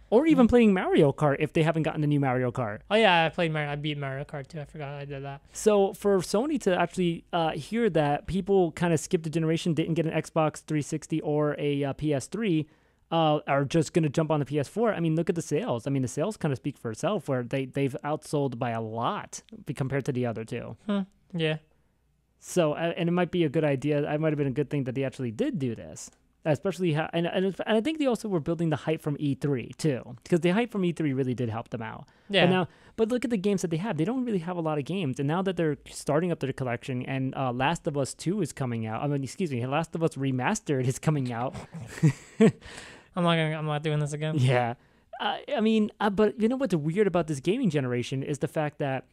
Or even playing Mario Kart if they haven't gotten the new Mario Kart. Oh yeah, I beat Mario Kart too. I forgot I did that. So for Sony to actually hear that people kind of skipped a generation, didn't get an Xbox 360 or a PS3, are just going to jump on the PS4. I mean, look at the sales. I mean, the sales kind of speak for itself, where they've outsold by a lot compared to the other two. Yeah. So, and it might be a good idea. It might have been a good thing that they actually did do this. Especially, and I think they also were building the hype from E3 too, because the hype from E3 really did help them out. Yeah. But look at the games that they have. They don't really have a lot of games, and now that they're starting up their collection, and Last of Us 2 is coming out. Last of Us Remastered is coming out. I'm not doing this again. Yeah, but you know what's weird about this gaming generation is the fact that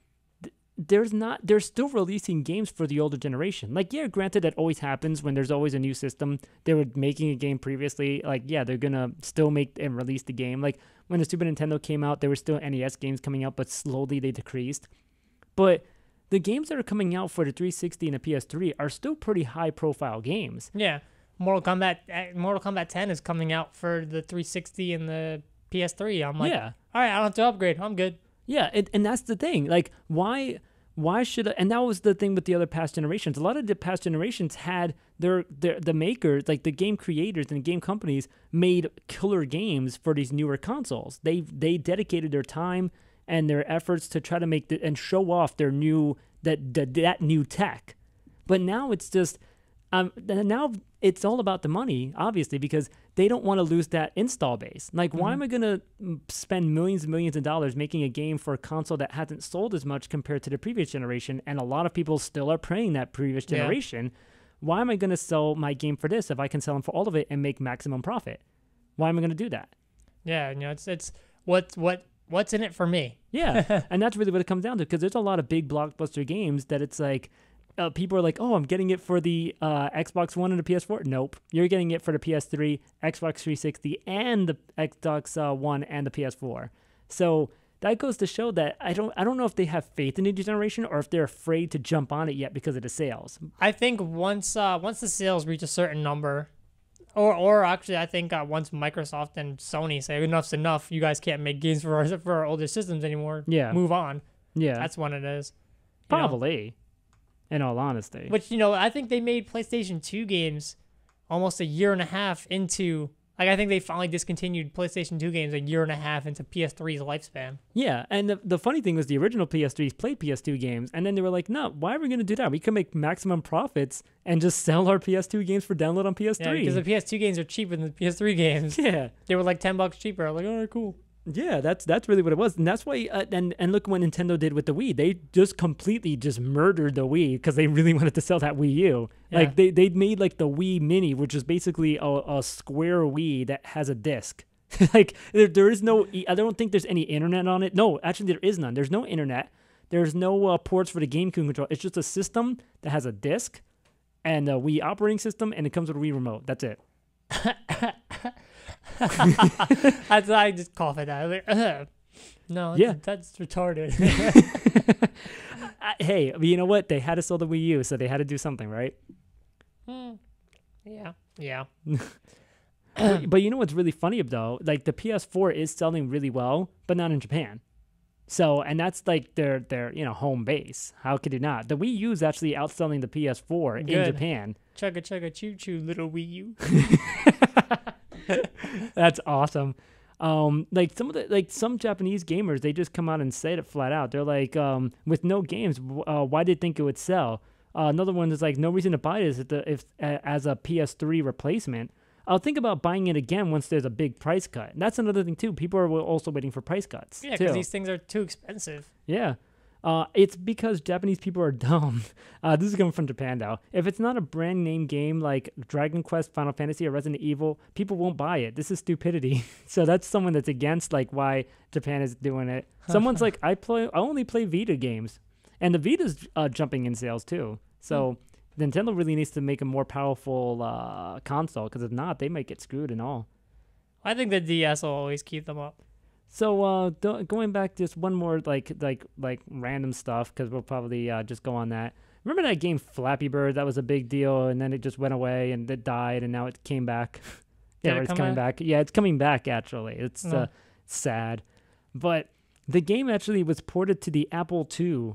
they're still releasing games for the older generation. Like, yeah, granted, that always happens when there's always a new system. They were making a game previously. Like, yeah, they're going to still make and release the game. Like, when the Super Nintendo came out, there were still NES games coming out, but slowly they decreased. But the games that are coming out for the 360 and the PS3 are still pretty high-profile games. Yeah. Mortal Kombat 10 is coming out for the 360 and the PS3. I'm like, yeah. All right, I don't have to upgrade. I'm good. Yeah, and that's the thing. Like, why should I, and that was the thing with the other past generations. A lot of the past generations had the makers, like the game creators and game companies, made killer games for these newer consoles. They dedicated their time and their efforts to try to make and show off their new that new tech. But now it's just now it's all about the money, obviously, because they don't want to lose that install base. Like, why am I going to spend millions and millions of dollars making a game for a console that hasn't sold as much compared to the previous generation, and a lot of people still are playing that previous generation? Yeah. Why am I going to sell my game for this if I can sell them for all of it and make maximum profit? Why am I going to do that? Yeah, it's what's in it for me? Yeah, and that's really what it comes down to, because there's a lot of big blockbuster games that it's like, people are like, oh, I'm getting it for the Xbox One and the PS4. Nope. You're getting it for the PS3, Xbox 360, and the Xbox One and the PS4. So that goes to show that I don't know if they have faith in the generation or if they're afraid to jump on it yet because of the sales. I think once the sales reach a certain number, Or actually, I think once Microsoft and Sony say enough's enough, you guys can't make games for our older systems anymore. Yeah. Move on. Yeah. That's when it is. You know? Probably. In all honesty. Which, I think they made PlayStation 2 games almost a year and a half into... Like, I think they finally discontinued PlayStation 2 games a year and a half into PS3's lifespan. Yeah, and the funny thing was the original PS3s played PS2 games, and then they were like, no, why are we going to do that? We can make maximum profits and just sell our PS2 games for download on PS3. Yeah, because the PS2 games are cheaper than the PS3 games. Yeah. They were like $10 cheaper. I'm like, all right, cool. Yeah, that's really what it was, and that's why. And look what Nintendo did with the Wii. They just completely just murdered the Wii because they really wanted to sell that Wii U. Yeah. Like they made like the Wii Mini, which is basically a square Wii that has a disc. Like there is no. I don't think there's any internet on it. No, actually there is none. There's no internet. There's no ports for the GameCube control. It's just a system that has a disc and a Wii operating system, and it comes with a Wii remote. That's it. I just cough at that. Like, no, yeah, that's retarded. Hey, you know what? They had to sell the Wii U, so they had to do something, right? Yeah. But you know what's really funny though? Like the PS4 is selling really well, but not in Japan. So, and that's like their home base. How could it not? The Wii U is actually outselling the PS4 in Japan. Chugga chugga choo choo, little Wii U. That's awesome. Like some Japanese gamers, they just come out and say it flat out. They're like, with no games, why did they think it would sell? Another one is like, no reason to buy this as a PS3 replacement. I'll think about buying it again once there's a big price cut. And that's another thing too. People are also waiting for price cuts. Yeah, because these things are too expensive. Yeah. It's because Japanese people are dumb. This is coming from Japan, though. If it's not a brand name game like Dragon Quest, Final Fantasy, or Resident Evil, people won't buy it. This is stupidity. So that's someone that's against like why Japan is doing it. Someone's like, I only play Vita games, and the Vita's jumping in sales too. So Nintendo really needs to make a more powerful console, because if not, they might get screwed and all. I think the DS will always keep them up. So going back, just one more like random stuff, because we'll probably just go on that. Remember that game Flappy Bird? That was a big deal, and then it just went away and it died, and now it came back. Yeah, it's coming back. Yeah, it's coming back actually. It's sad, but the game actually was ported to the Apple II.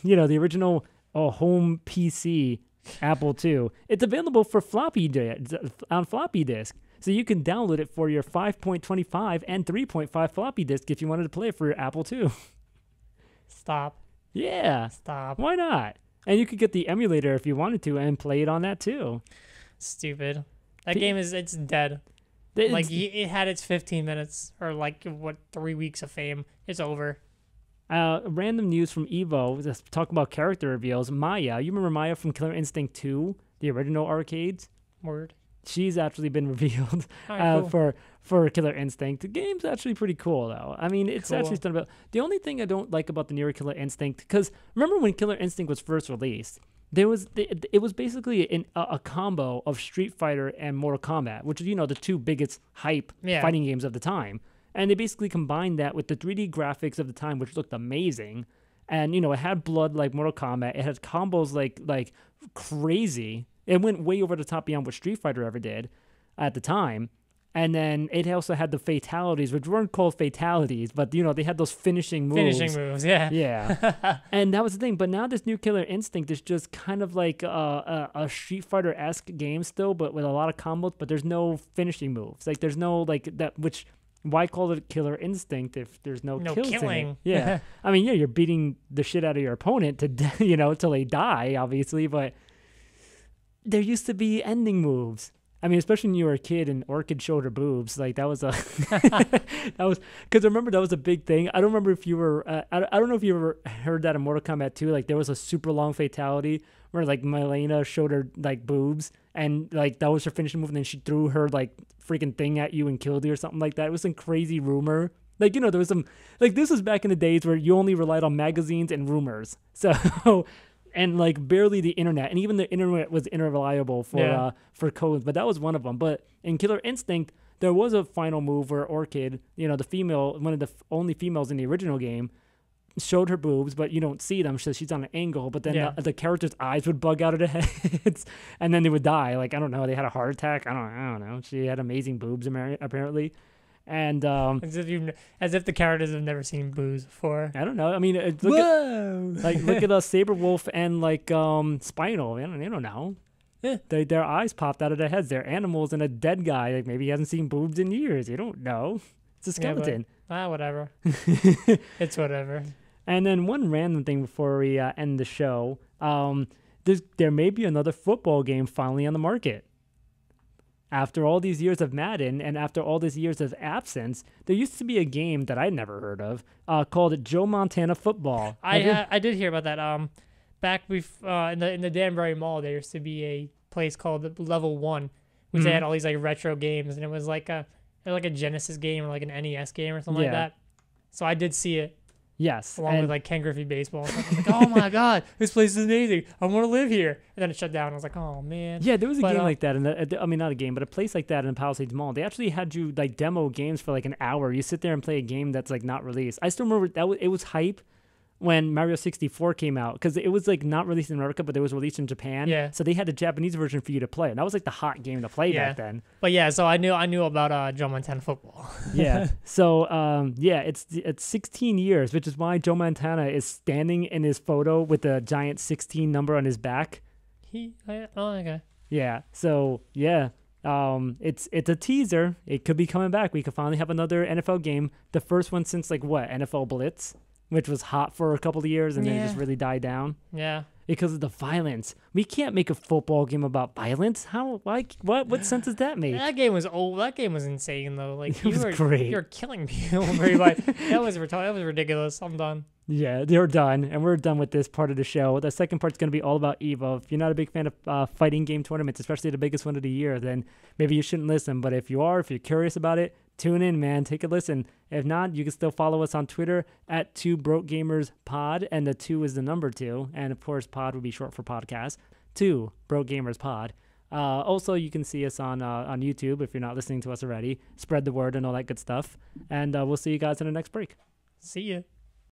The original home PC Apple II. It's available for on floppy disk. So you can download it for your 5.25 and 3.5 floppy disk if you wanted to play it for your Apple II. Stop. Yeah. Stop. Why not? And you could get the emulator if you wanted to and play it on that too. Stupid. That game it's dead. It had its 15 minutes or 3 weeks of fame. It's over. Random news from Evo. Let's talk about character reveals. Maya. You remember Maya from Killer Instinct 2, the original arcades? Word. She's actually been revealed cool. for Killer Instinct. The game's actually pretty cool, though. I mean, it's actually done about. The only thing I don't like about the newer Killer Instinct, because remember when Killer Instinct was first released, it was basically a combo of Street Fighter and Mortal Kombat, which is the two biggest hype fighting games of the time. And they basically combined that with the 3D graphics of the time, which looked amazing. And it had blood like Mortal Kombat. It had combos like crazy. It went way over the top beyond what Street Fighter ever did at the time. And then it also had the fatalities, which weren't called fatalities, but, they had those finishing moves. Finishing moves, yeah. Yeah. And that was the thing. But now this new Killer Instinct is just kind of like a Street Fighter-esque game still, but with a lot of combos, but there's no finishing moves. Like, there's no, that, which... Why call it Killer Instinct if there's no kills killing? In it? Yeah. I mean, you're beating the shit out of your opponent till they die, obviously, but... There used to be ending moves. I mean, especially when you were a kid and Orchid showed her boobs. Like, that was because I remember that was a big thing. I don't remember if you were, I don't know if you ever heard that in Mortal Kombat 2. Like, there was a super long fatality where, like, Milena showed her, like, boobs and, like, that was her finishing move. And then she threw her, like, freaking thing at you and killed you or something like that. It was some crazy rumor. Like, there was some, like, this was back in the days where you only relied on magazines and rumors. So... And like barely the internet, and even the internet was unreliable for codes. But that was one of them. But in Killer Instinct, there was a final move where Orchid, the female, one of the only females in the original game, showed her boobs, but you don't see them, so she's on an angle. But then Yeah. the characters' eyes would bug out of their heads, and then they would die. Like I don't know, they had a heart attack. I don't know. She had amazing boobs apparently, and As if the characters have never seen boobs before. I don't know. I mean, Whoa! look at Saberwolf and like Spinal. They don't know. Yeah. Their eyes popped out of their heads. They're animals, and a dead guy. Like maybe he hasn't seen boobs in years. You don't know. It's a skeleton. Whatever. It's whatever. And then one random thing before we end the show. There may be another football game finally on the market. After all these years of Madden and after all these years of absence, there used to be a game that I'd never heard of called Joe Montana Football. I did hear about that. Back in the Danbury Mall, there used to be a place called Level 1, which they had all these like retro games, and it was like a Genesis game or like an NES game or something like that. So I did see it. Yes. Along with like Ken Griffey Baseball. I was like, oh my God, this place is amazing. I want to live here. And then it shut down. I was like, oh man. Yeah, there was a game like that. Not a game, but a place like that in Palisades Mall. They actually had you like demo games for like an hour. You sit there and play a game that's like not released. I still remember it was hype when Mario 64 came out because it was like not released in America, but it was released in Japan. Yeah. So they had the Japanese version for you to play. And that was like the hot game to play back then. But yeah, so I knew about Joe Montana Football. Yeah. So it's 16 years, which is why Joe Montana is standing in his photo with the giant 16 number on his back. Okay. Yeah. So yeah. It's a teaser. It could be coming back. We could finally have another NFL game. The first one since like what? NFL Blitz, which was hot for a couple of years and then it just really died down. Yeah. Because of the violence. We can't make a football game about violence. How? Like what sense does that make? That game was old. That game was insane though. Like It was great. You were killing people very much. That was ridiculous. I'm done. Yeah, they're done, and we're done with this part of the show. The second part's going to be all about EVO. If you're not a big fan of fighting game tournaments, especially the biggest one of the year, then maybe you shouldn't listen. But if you're curious about it, tune in, man. Take a listen. If not, you can still follow us on Twitter at 2BrokeGamersPod, and the 2 is the number 2. And, of course, pod would be short for podcast. 2BrokeGamersPod. Also, you can see us on YouTube if you're not listening to us already. Spread the word and all that good stuff. And we'll see you guys in the next break. See ya.